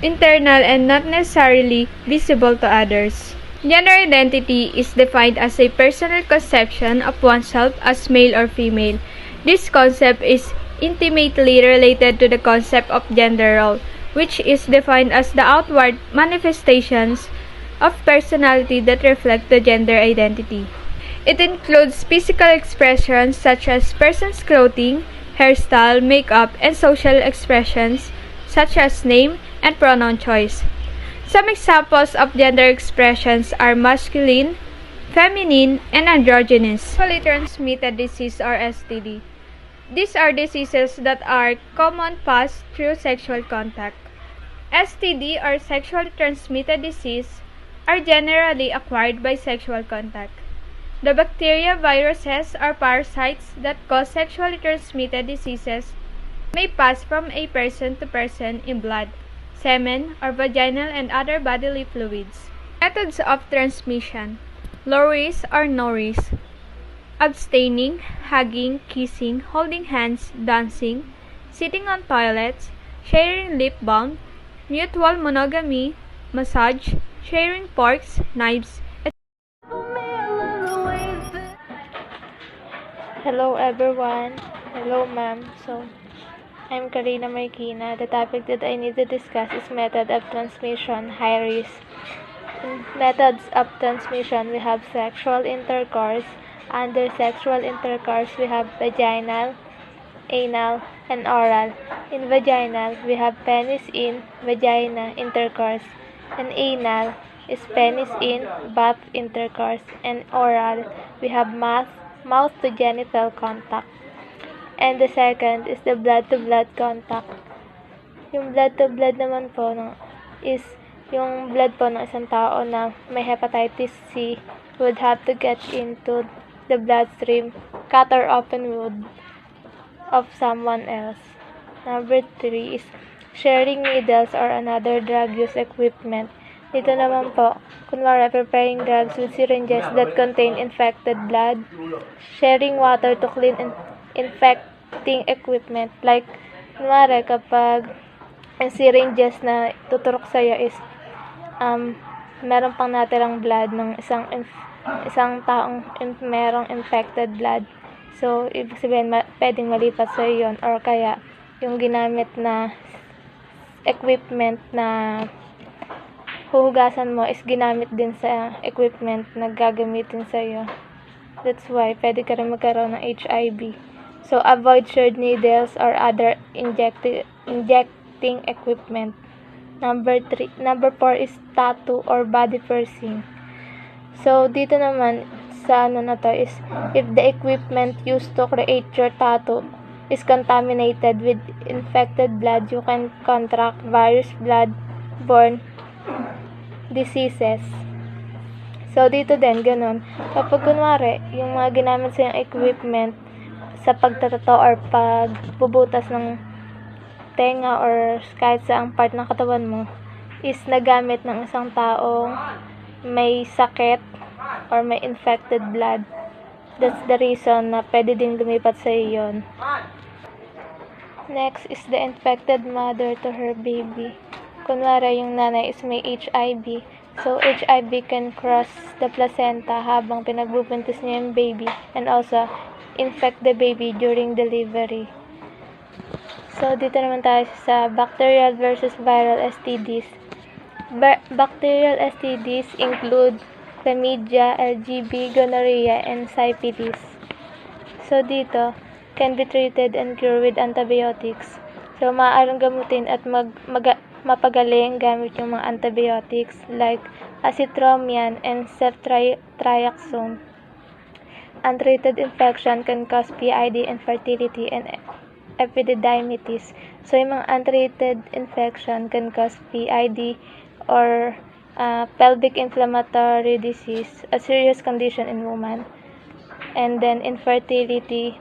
internal and not necessarily visible to others. Gender identity is defined as a personal conception of oneself as male or female. This concept is intimately related to the concept of gender role, which is defined as the outward manifestations of personality that reflect the gender identity. It includes physical expressions such as person's clothing, hairstyle, makeup, and social expressions such as name and pronoun choice. Some examples of gender expressions are masculine, feminine, and androgynous. Sexually transmitted disease or STD. These are diseases that are common passed through sexual contact. STD or sexually transmitted disease are generally acquired by sexual contact. The bacteria, viruses, or parasites that cause sexually transmitted diseases may pass from a person to person in blood, semen, or vaginal and other bodily fluids. Methods of transmission: low risk or no risk, abstaining, hugging, kissing, holding hands, dancing, sitting on toilets, sharing lip balm, mutual monogamy, massage, sharing forks, knives, etc. Hello everyone. Hello ma'am. So, I'm Karina Marikina. The topic that I need to discuss is method of transmission, high risk. In methods of transmission, we have sexual intercourse. Under sexual intercourse, we have vaginal, anal, and oral. In vaginal, we have penis in, vagina intercourse. And anal is penis in, butt intercourse. And oral, we have mouth to genital contact. And the second is the blood-to-blood contact. Yung blood-to-blood naman po is yung blood po ng isang tao na may hepatitis C would have to get into the bloodstream, cut or open wound of someone else. Number 3 is sharing needles or another drug use equipment. Dito naman po, kunwari preparing drugs with syringes that contain infected blood, sharing water to clean infecting equipment. Like, kunwari kapag ang syringes na tuturok sa'yo is meron pang natirang blood ng isang taong merong infected blood. So, ibig sabihin, pwedeng malipat sa'yo yun. Or kaya, yung ginamit na equipment na huhugasan mo is ginamit din sa equipment na gagamitin sa'yo. That's why, pwede ka rin magkaroon ng HIV. So, avoid shared needles or other injecting equipment. Number 4 is tattoo or body piercing. So, dito naman sa na to is, if the equipment used to create your tattoo is contaminated with infected blood, you can contract various blood-borne diseases. So, dito din, ganun. Kapag kunwari, yung mga ginamit sa yung equipment sa pagtatato or pagbubutas ng tenga or kahit sa ang part ng katawan mo is nagamit ng isang taong may sakit or may infected blood, that's the reason na pwede din lumipat sa iyon. Next is the infected mother to her baby. Kunwari yung nanay is may HIV, so HIV can cross the placenta habang pinagbubuntis niya yung baby and also infect the baby during delivery. So, dito naman tayo sa bacterial versus viral STDs. Bacterial STDs include chlamydia, LGB, gonorrhea, and syphilis. So, dito, can be treated and cured with antibiotics. So, maaaring gamutin at mapagaling gamit yung mga antibiotics like azithromycin and ceftriaxone. Untreated infection can cause PID, infertility, and epididymitis. So, yung mga untreated infection can cause PID or pelvic inflammatory disease, a serious condition in women. And then infertility,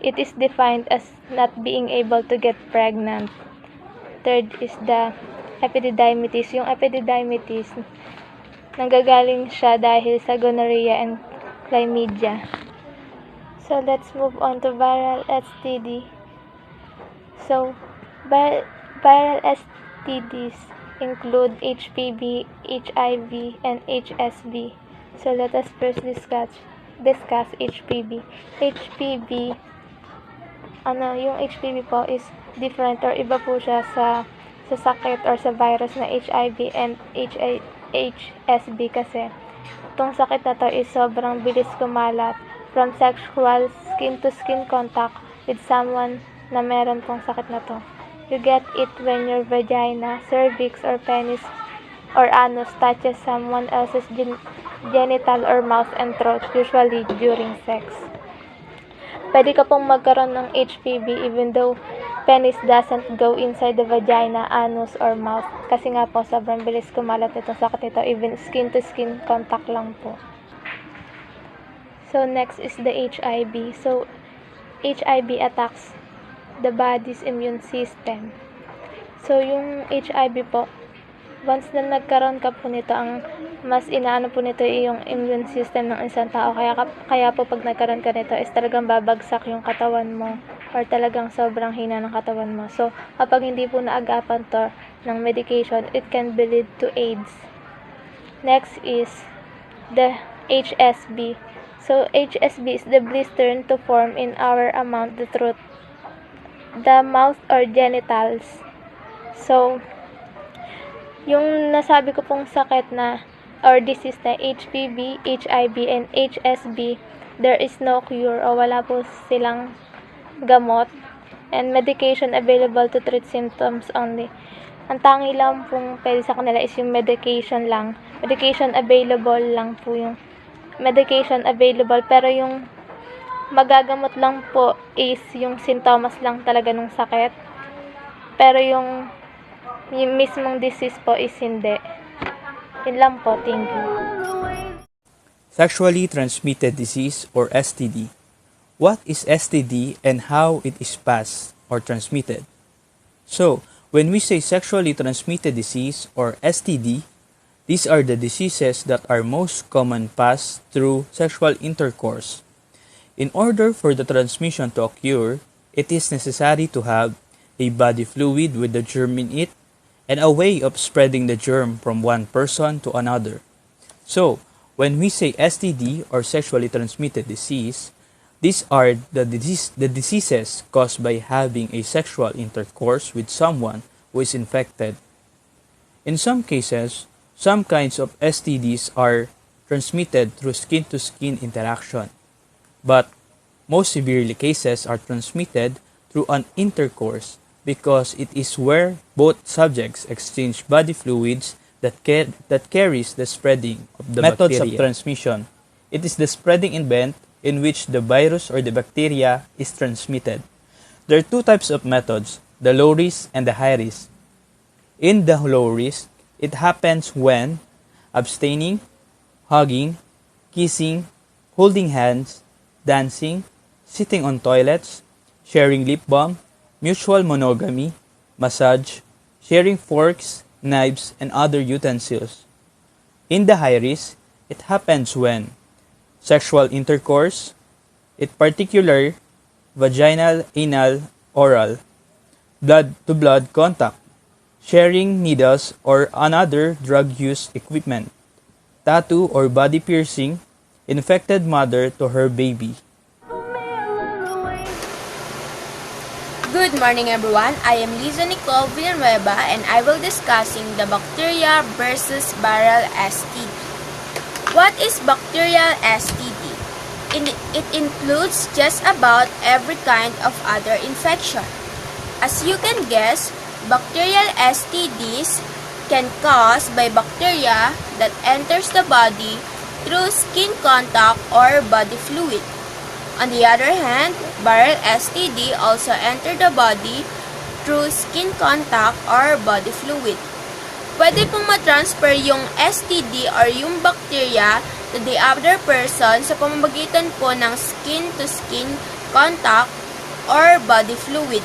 it is defined as not being able to get pregnant. Third is the epididymitis. Yung epididymitis, nanggagaling siya dahil sa gonorrhea and chlamydia. So let's move on to viral STD. So viral STDs include HPV, HIV, and HSV. So let us first discuss HPV. Yung HPV po is different or iba po siya sa sakit or sa virus na HIV and HSV kasi itong sakit na to is sobrang bilis kumalat from sexual skin-to-skin contact with someone na meron pong sakit na to. You get it when your vagina, cervix, or penis or anus touches someone else's genital or mouth and throat, usually during sex. Pwede ka pong magkaroon ng HPV even though penis doesn't go inside the vagina, anus, or mouth. Kasi nga po, sobrang bilis kumalat itong sakit nito, even skin-to-skin contact lang po. So, next is the HIV. So, HIV attacks the body's immune system. So, yung HIV po, once na nagkaroon ka po nito, ang mas inaano po nito yung immune system ng isang tao. Kaya po pag nagkaroon ka nito is talagang babagsak yung katawan mo or talagang sobrang hina ng katawan mo. So, kapag hindi po naagapan to ng medication, it can be lead to AIDS. Next is the HSV. So, HSV is the blistering to form in our mouth, the throat, the mouth or genitals. So, yung nasabi ko pong sakit na or disease na HPV, HIV, and HSV, there is no cure o wala po silang gamot and medication available to treat symptoms only. Ang tangi lang pong pwede sa kanila is yung medication lang. Medication available lang po yung medication available, pero yung magagamot lang po is yung sintomas lang talaga ng sakit. Pero yung mismong disease po is hindi. Yun lang po. Thank you. Sexually transmitted disease or STD. What is STD and how it is passed or transmitted? So, when we say sexually transmitted disease or STD, these are the diseases that are most common passed through sexual intercourse. In order for the transmission to occur, it is necessary to have a body fluid with the germ in it and a way of spreading the germ from one person to another. So, when we say STD or sexually transmitted disease, these are the diseases caused by having a sexual intercourse with someone who is infected. In some cases, some kinds of STDs are transmitted through skin-to-skin interaction, but most severely cases are transmitted through an intercourse because it is where both subjects exchange body fluids that carries the spreading of the methods bacteria. Of transmission. It is the spreading event in which the virus or the bacteria is transmitted. There are two types of methods, the low risk and the high risk. In the low risk, it happens when abstaining, hugging, kissing, holding hands, dancing, sitting on toilets, sharing lip balm, mutual monogamy, massage, sharing forks, knives, and other utensils. In the high risk, it happens when sexual intercourse, in particular vaginal, anal, oral, blood-to-blood contact, sharing needles or another drug use equipment, tattoo or body piercing, infected mother to her baby. Good morning everyone, I am Liza Nicole Villanueva and I will discussing the bacteria versus viral STD. What is bacterial STD? It includes just about every kind of other infection. As you can guess, bacterial STDs can caused by bacteria that enters the body through skin contact or body fluid. On the other hand, viral STD also enter the body through skin contact or body fluid. Pwede pong matransfer yung STD or yung bacteria to the other person sa pamamagitan po ng skin-to-skin contact or body fluid.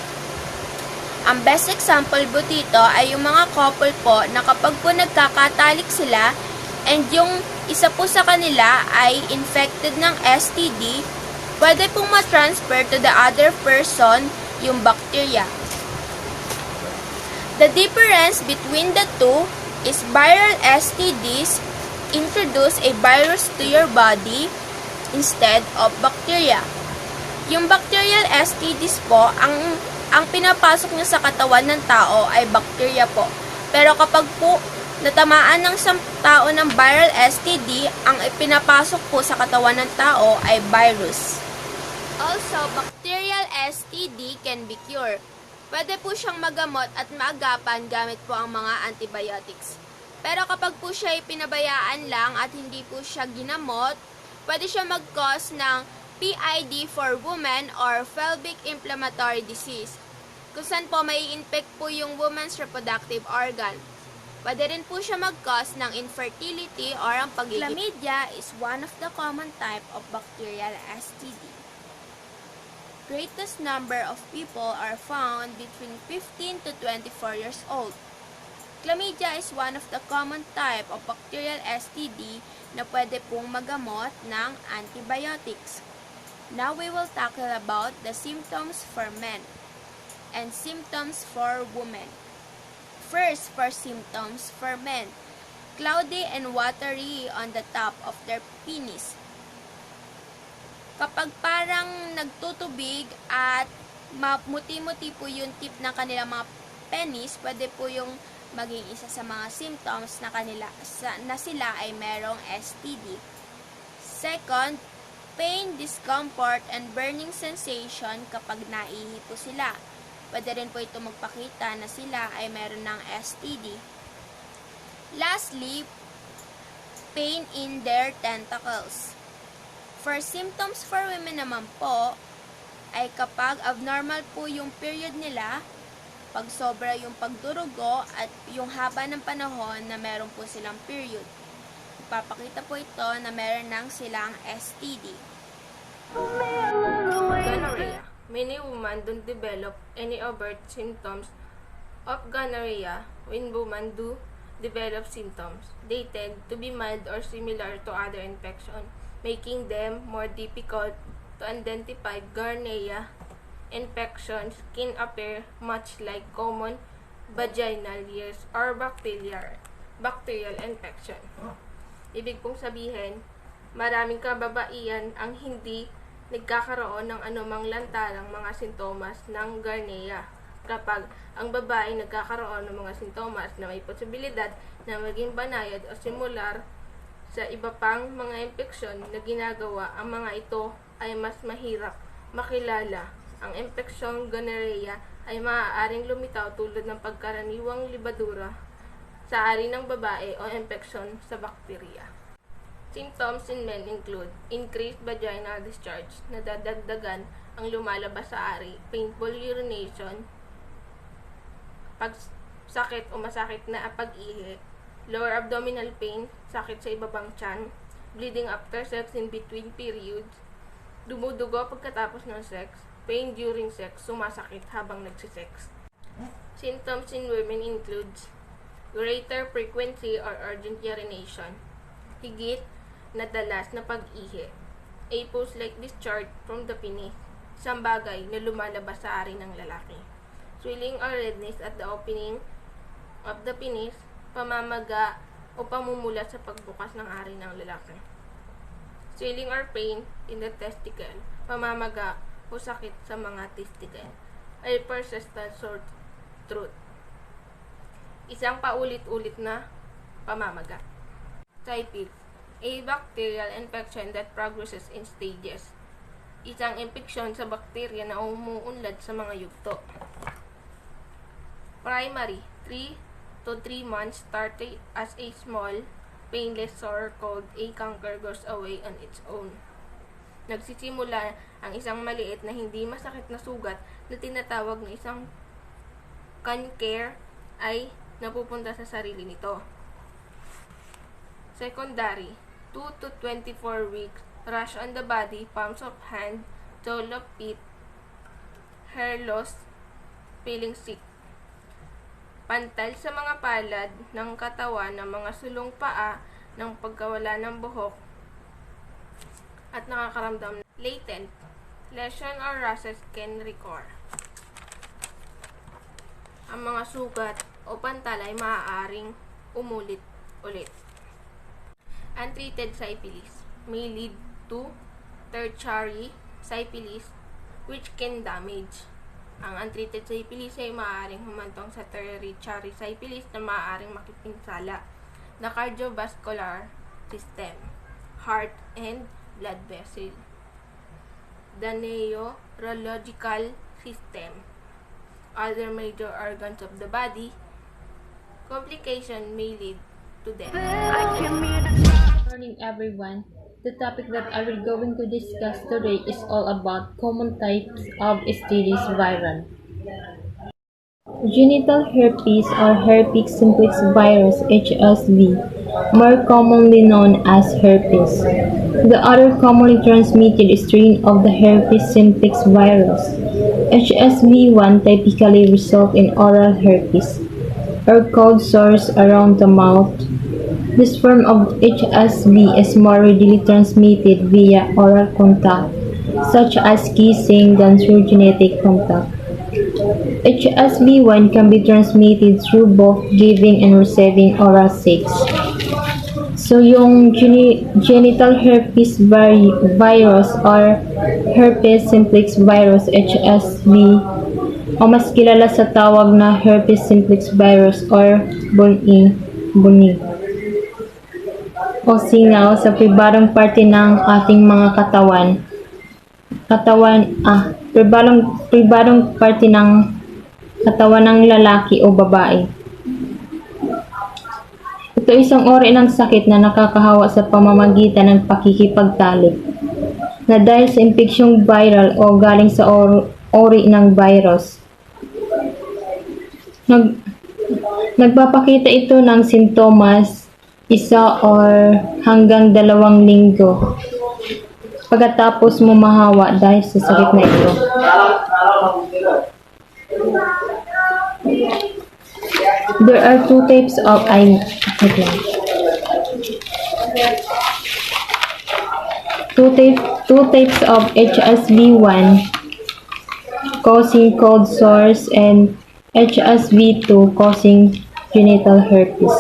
Ang best example po dito ay yung mga couple po na kapag po nagkakatalik sila and yung isa po sa kanila ay infected ng STD, pwede pong matransfer to the other person yung bacteria. The difference between the two is viral STDs introduce a virus to your body instead of bacteria. Yung bacterial STDs po, ang pinapasok niya sa katawan ng tao ay bacteria po. Pero kapag po natamaan ng isang tao ng viral STD, ang ipinapasok po sa katawan ng tao ay virus. Also, bacterial STD can be cured. Pwede po siyang magamot at maagapan gamit po ang mga antibiotics. Pero kapag po siya ay pinabayaan lang at hindi po siya ginamot, pwede siya mag-cause ng PID for women or pelvic inflammatory disease, kung saan po may infect po yung woman's reproductive organ. Pwede rin po siya mag-cause ng infertility or ang pagiging. Chlamydia is one of the common type of bacterial STD. Greatest number of people are found between 15 to 24 years old. Chlamydia is one of the common type of bacterial STD na pwede pong magamot ng antibiotics. Now we will tackle about the symptoms for men and symptoms for women. First, for symptoms for men, cloudy and watery on the top of their penis. Kapag parang nagtutubig at mamuti-muti po yung tip ng kanilang mga penis, pwede po yung maging isa sa mga symptoms na sila ay merong STD. Second, pain, discomfort, and burning sensation kapag naihi po sila. Pwede rin po ito magpakita na sila ay meron ng STD. Lastly, pain in their tenticles. For symptoms for women naman po, ay kapag abnormal po yung period nila, pag sobra yung pagdurugo at yung haba ng panahon na meron po silang period. Ipapakita po ito na meron ng silang STD. Gonorrhea. Many women don't develop any overt symptoms of gonorrhea. When women do develop symptoms, they tend to be mild or similar to other infections, making them more difficult to identify. Gonorrhea infections can appear much like common vaginal yeast or bacterial infection. Ibig pong sabihin, maraming kababaihan ang hindi nagkakaroon ng anumang lantarang mga sintomas ng gonorrhea. Kapag ang babae nagkakaroon ng mga sintomas na may posibilidad na maging banayad o similar sa iba pang mga impeksyon na ginagawa, ang mga ito ay mas mahirap makilala. Ang impeksyon gonorrhea ay maaaring lumitaw tulad ng pagkaraniwang libadura sa ari ng babae o impeksyon sa bakterya. Symptoms in men include increased vaginal discharge, nadadagdagan ang lumalabas sa ari, painful urination, pagsakit o masakit na pag-ihi, lower abdominal pain, sakit sa ibabang tiyan, bleeding after sex in between periods, dumudugo pagkatapos ng sex, pain during sex, sumasakit habang nagsisex. Symptoms in women includes greater frequency or urgent urination, higit na dalas na pag-ihi, a pus-like discharge from the penis, isang bagay na lumalabas sa ari ng lalaki, swelling or redness at the opening of the penis, pamamaga o pamumulat sa pagbukas ng ari ng lalaki, swelling or pain in the testicle, pamamaga o sakit sa mga testicle, a persistent sore throat, isang paulit-ulit na pamamaga. Typhoid, a bacterial infection that progresses in stages, isang impeksyon sa bakterya na umuunlad sa mga yugto. Primary, 3 to 3 months, started as a small, painless sore called a canker, goes away on its own. Nagsisimula ang isang maliit na hindi masakit na sugat na tinatawag na isang canker ay na pupunta sa sarili nito. Secondary, 2 to 24 weeks, rash on the body, palms of hand, sole of feet, hair loss, feeling sick. Pantal sa mga palad ng katawan ng mga sulong paa ng pagkawala ng buhok at nakakaramdam. Latent, lesion or rashes can recur. Ang mga sugat o pantal ay maaaring umulit-ulit. Untreated syphilis may lead to tertiary syphilis which can damage. Ang untreated syphilis ay maaaring humantong sa tertiary syphilis na maaaring makipinsala na cardiovascular system, heart and blood vessel, the neurological system, other major organs of the body. Complication may lead to death. Good morning everyone. The topic that I will going to discuss today is all about common types of STDs viral. Genital herpes or herpes simplex virus HSV, more commonly known as herpes. The other commonly transmitted strain of the herpes simplex virus, HSV1, typically result in oral herpes or cold sores around the mouth. This form of HSV is more readily transmitted via oral contact, such as kissing, than through genetic contact. HSV1 can be transmitted through both giving and receiving oral sex. So, yung genital herpes virus or herpes simplex virus, HSV, o mas kilala sa tawag na herpes simplex virus or buni o singaw sa pribadong parte ng ating mga pribadong parte ng katawan ng lalaki o babae. Ito ay isang uri ng sakit na nakakahawa sa pamamagitan ng pakikipagtalik na dahil sa impeksyong viral o galing sa uri ng virus. Nagpapakita ito ng sintomas 1 or hanggang 2 linggo pagkatapos mo mahawa dahil sa sakit na ito. There are two types of HSV1 causing cold sores and HSV2 causing genital herpes.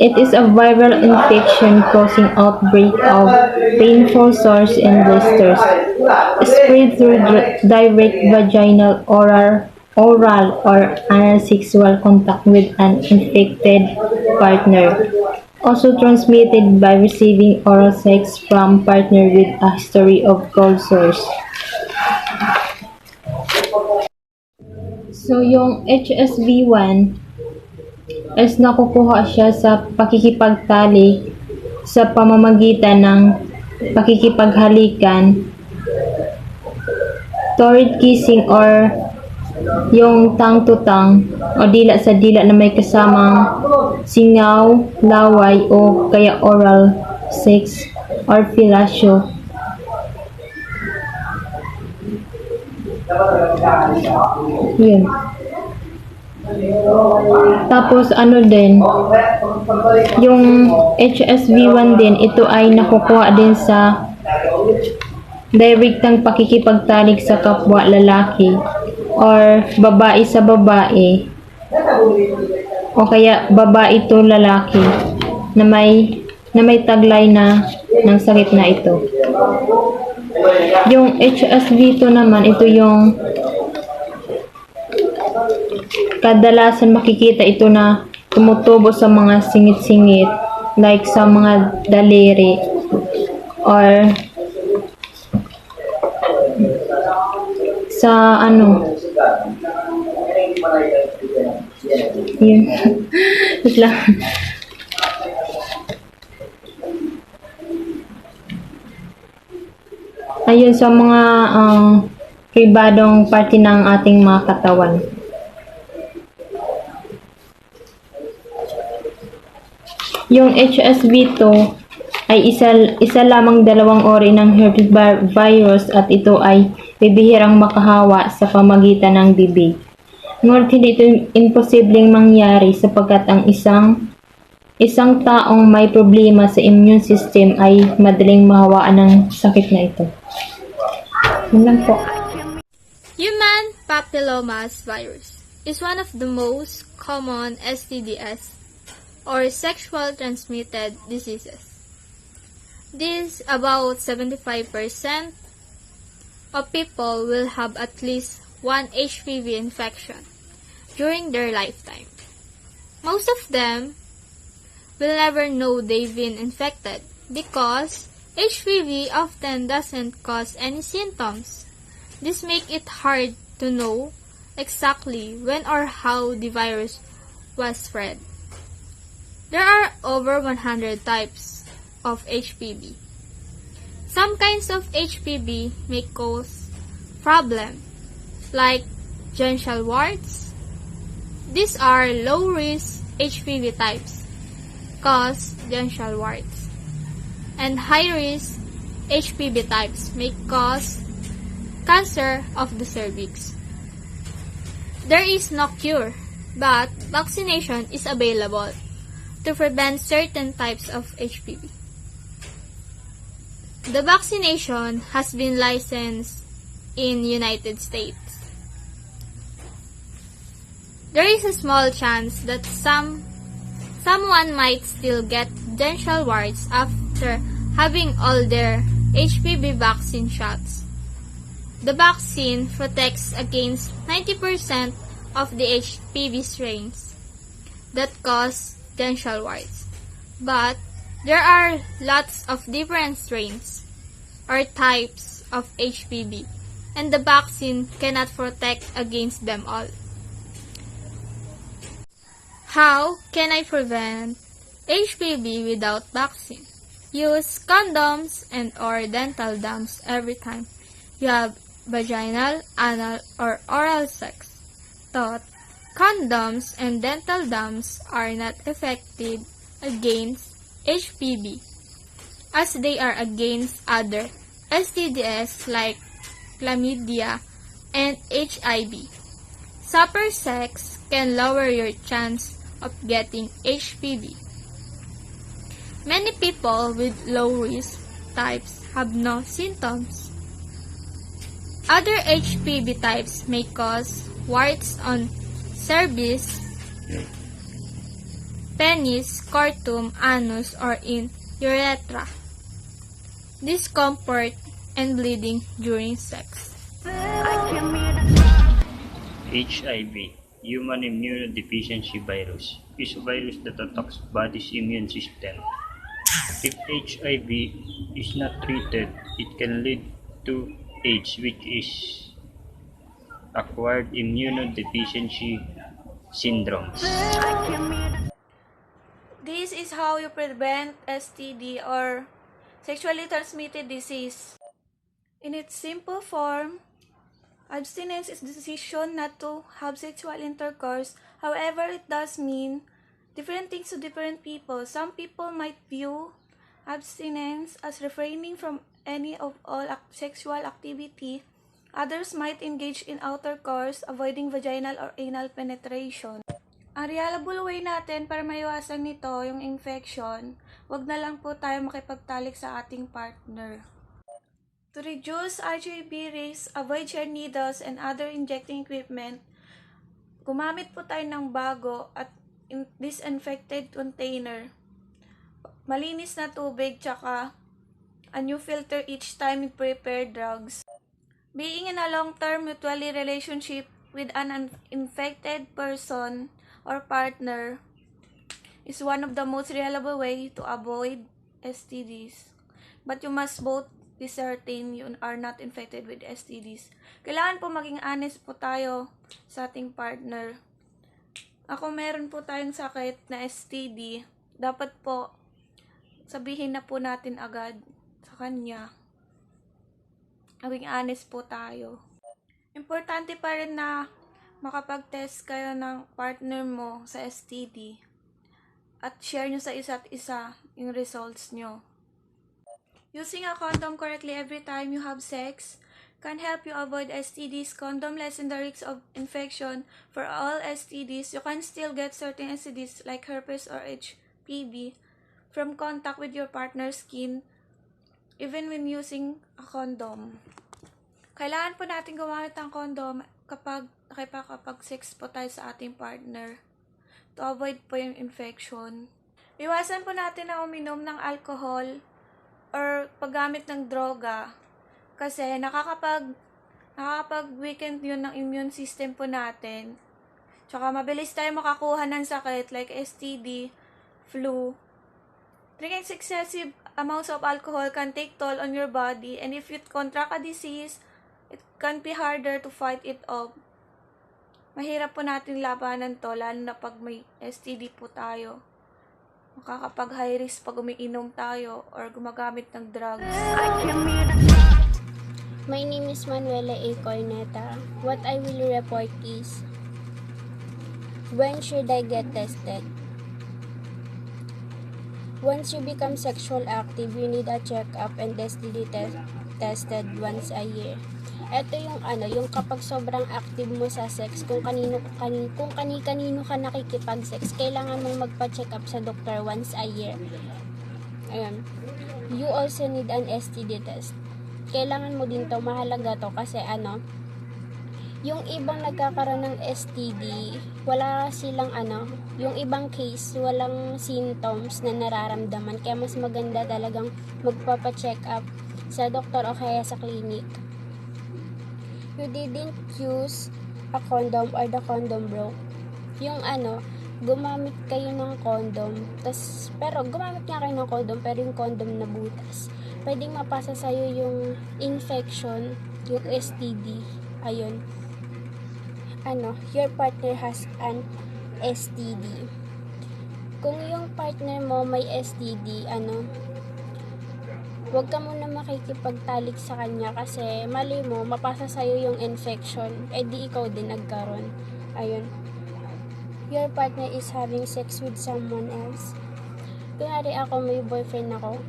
It is a viral infection causing outbreak of painful sores and blisters, spread through direct vaginal, oral or anal sexual contact with an infected partner. Also transmitted by receiving oral sex from partner with a history of cold sores. So, yung HSV1 is nakukuha siya sa pakikipagtalik sa pamamagitan ng pakikipaghalikan, torrid kissing or yung tongue to tongue o dila sa dila na may kasamang singaw, laway o kaya oral sex or fellatio. Yun. Tapos din, yung HSV1 din, ito ay nakukuha din sa direktang pakikipagtalik sa kapwa lalaki or babae sa babae o kaya babae to lalaki na may taglay na ng sakit na ito. Yung HSV2 naman, ito yung kadalasan makikita ito na tumutubo sa mga singit-singit like sa mga daliri or sa yun. Ayun, sa mga pribadong parte ng ating mga katawan. Yung HSV2 ay isa lamang dalawang uri ng herpes virus at ito ay bibihirang makahawa sa pamagitan ng bibig. Ngunit hindi ito imposibleng mangyari sapagkat ang isang taong may problema sa immune system ay madaling mahawaan ng sakit na ito. Yun lang po. Human papillomas virus is one of the most common STDs or sexual transmitted diseases. This about 75% of people will have at least one HPV infection during their lifetime. Most of them will never know they've been infected because HPV often doesn't cause any symptoms. This makes it hard to know exactly when or how the virus was spread. There are over 100 types of HPV. Some kinds of HPV may cause problems like genital warts. These are low-risk HPV types cause genital warts, and high-risk HPV types may cause cancer of the cervix. There is no cure, but vaccination is available to prevent certain types of HPV. The vaccination has been licensed in United States. There is a small chance that someone might still get genital warts after having all their HPV vaccine shots. The vaccine protects against 90% of the HPV strains that cause genital warts. But there are lots of different strains or types of HPV, and the vaccine cannot protect against them all. How can I prevent HPV without vaccine? Use condoms and or dental dams every time you have vaginal, anal, or oral sex. Thought, condoms and dental dams are not effective against HPV as they are against other STDs like chlamydia and HIV. Supper sex can lower your chance of getting HPV. Many people with low-risk types have no symptoms. Other HPV types may cause warts on cervix, penis, scrotum, anus, or in urethra, discomfort, and bleeding during sex. HIV, human immunodeficiency virus, is a virus that attacks body's immune system. If HIV is not treated, it can lead to AIDS, which is acquired immunodeficiency syndrome. This is how you prevent STD or sexually transmitted disease. In its simple form, abstinence is the decision not to have sexual intercourse. However, it does mean different things to different people. Some people might view abstinence as refraining from any of all sexual activity. Others might engage in outer course, avoiding vaginal or anal penetration. Ang reliable way natin para maiwasan nito yung infection, wag na lang po tayo makipagtalik sa ating partner. To reduce HIV risk, avoid shared needles and other injecting equipment, gumamit po tayo ng bago at disinfected container, malinis na tubig, tsaka a new filter each time you prepare drugs. Being in a long-term mutually relationship with an infected person or partner is one of the most reliable way to avoid STDs. But you must both be certain you are not infected with STDs. Kailangan po maging honest po tayo sa ating partner. Ako meron po tayong sakit na STD, dapat po sabihin na po natin agad sa kanya. Maging honest po tayo. Importante pa rin na makapag-test kayo ng partner mo sa STD. at share nyo sa isa't isa yung results nyo. Using a condom correctly every time you have sex can help you avoid STDs. Condom lessen the risk of infection. For all STDs, you can still get certain STDs like herpes or HPV from contact with your partner's skin even when using a condom. Kailangan po natin gumamit ng condom kapag sex po tayo sa ating partner to avoid po yung infection. Iwasan po natin na uminom ng alcohol or paggamit ng droga kasi nakakapag-weaken yun ng immune system po natin. Tsaka mabilis tayo makakuha ng sakit like STD, flu. Drinking excessive amounts of alcohol can take toll on your body, and if you contract a disease, it can be harder to fight it off. Mahirap po natin labanan to, lalo na pag may STD po tayo. Makakapag-high risk pag umiinom tayo or gumagamit ng drugs. My name is Manuela A. Corneta. What I will report is, when should I get tested? Once you become sexual active, you need a check-up and STD tested once a year. Ito yung kapag sobrang active mo sa sex, kung kanino ka nakikipag-sex, kailangan mong magpa-check up sa doktor once a year. Ayun. You also need an STD test. Kailangan mo din to, mahalaga to kasi yung ibang nagkakaroon ng STD, wala silang yung ibang case, walang symptoms na nararamdaman. Kaya mas maganda talagang magpapa-check up sa doktor o kaya sa clinic. You didn't use a condom or the condom broke. Yung gumamit kayo ng condom, pero gumamit nga kayo ng condom, pero yung condom na butas. Pwedeng mapasa sa'yo yung infection, yung STD. Ayun. Your partner has an STD. Kung yung partner mo may STD, huwag ka muna makikipagtalik sa kanya kasi mali mo, mapasa sa'yo yung infection, di ikaw din nagkaroon. Ayun. Your partner is having sex with someone else. Kunwari ako, may boyfriend ako,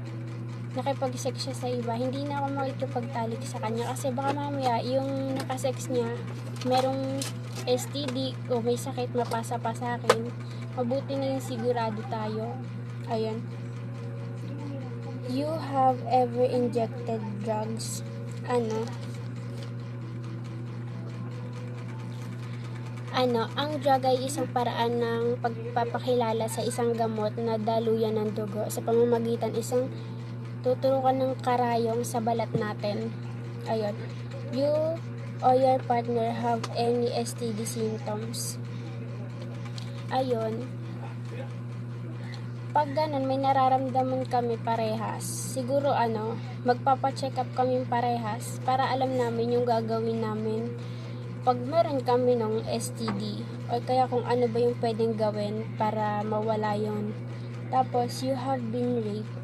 nakipag-sex siya sa iba, hindi na ako makikipagtalik sa kanya kasi baka mamaya yung nakasex niya, merong STD o may sakit, mapasa pa sa akin. Mabuti na yung sigurado tayo. Ayun. You have ever injected drugs? Ang drug ay isang paraan ng pagpapakilala sa isang gamot na daluyan ng dugo sa pamamagitan isang tuturukan ng karayong sa balat natin. Ayun. You or your partner have any STD symptoms? Ayun. Pag ganun, may nararamdaman kami parehas. Siguro magpapa-check up kami parehas para alam namin yung gagawin namin pag meron kami ng STD o kaya kung ano ba yung pwedeng gawin para mawala yon. Tapos, you have been raped.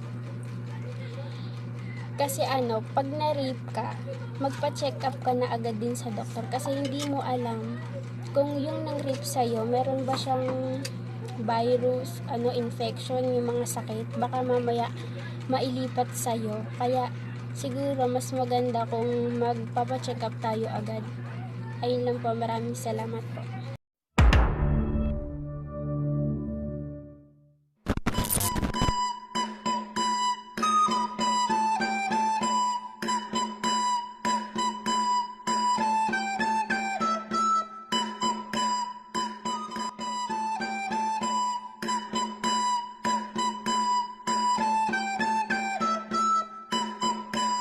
Kasi pag na-rape ka, magpa-check up ka na agad din sa doktor kasi hindi mo alam kung yung nang-rape sa'yo, meron ba siyang virus, infection, yung mga sakit, baka mamaya mailipat sa'yo. Kaya siguro mas maganda kung magpapacheck up tayo agad. Ayun lang po, maraming salamat po.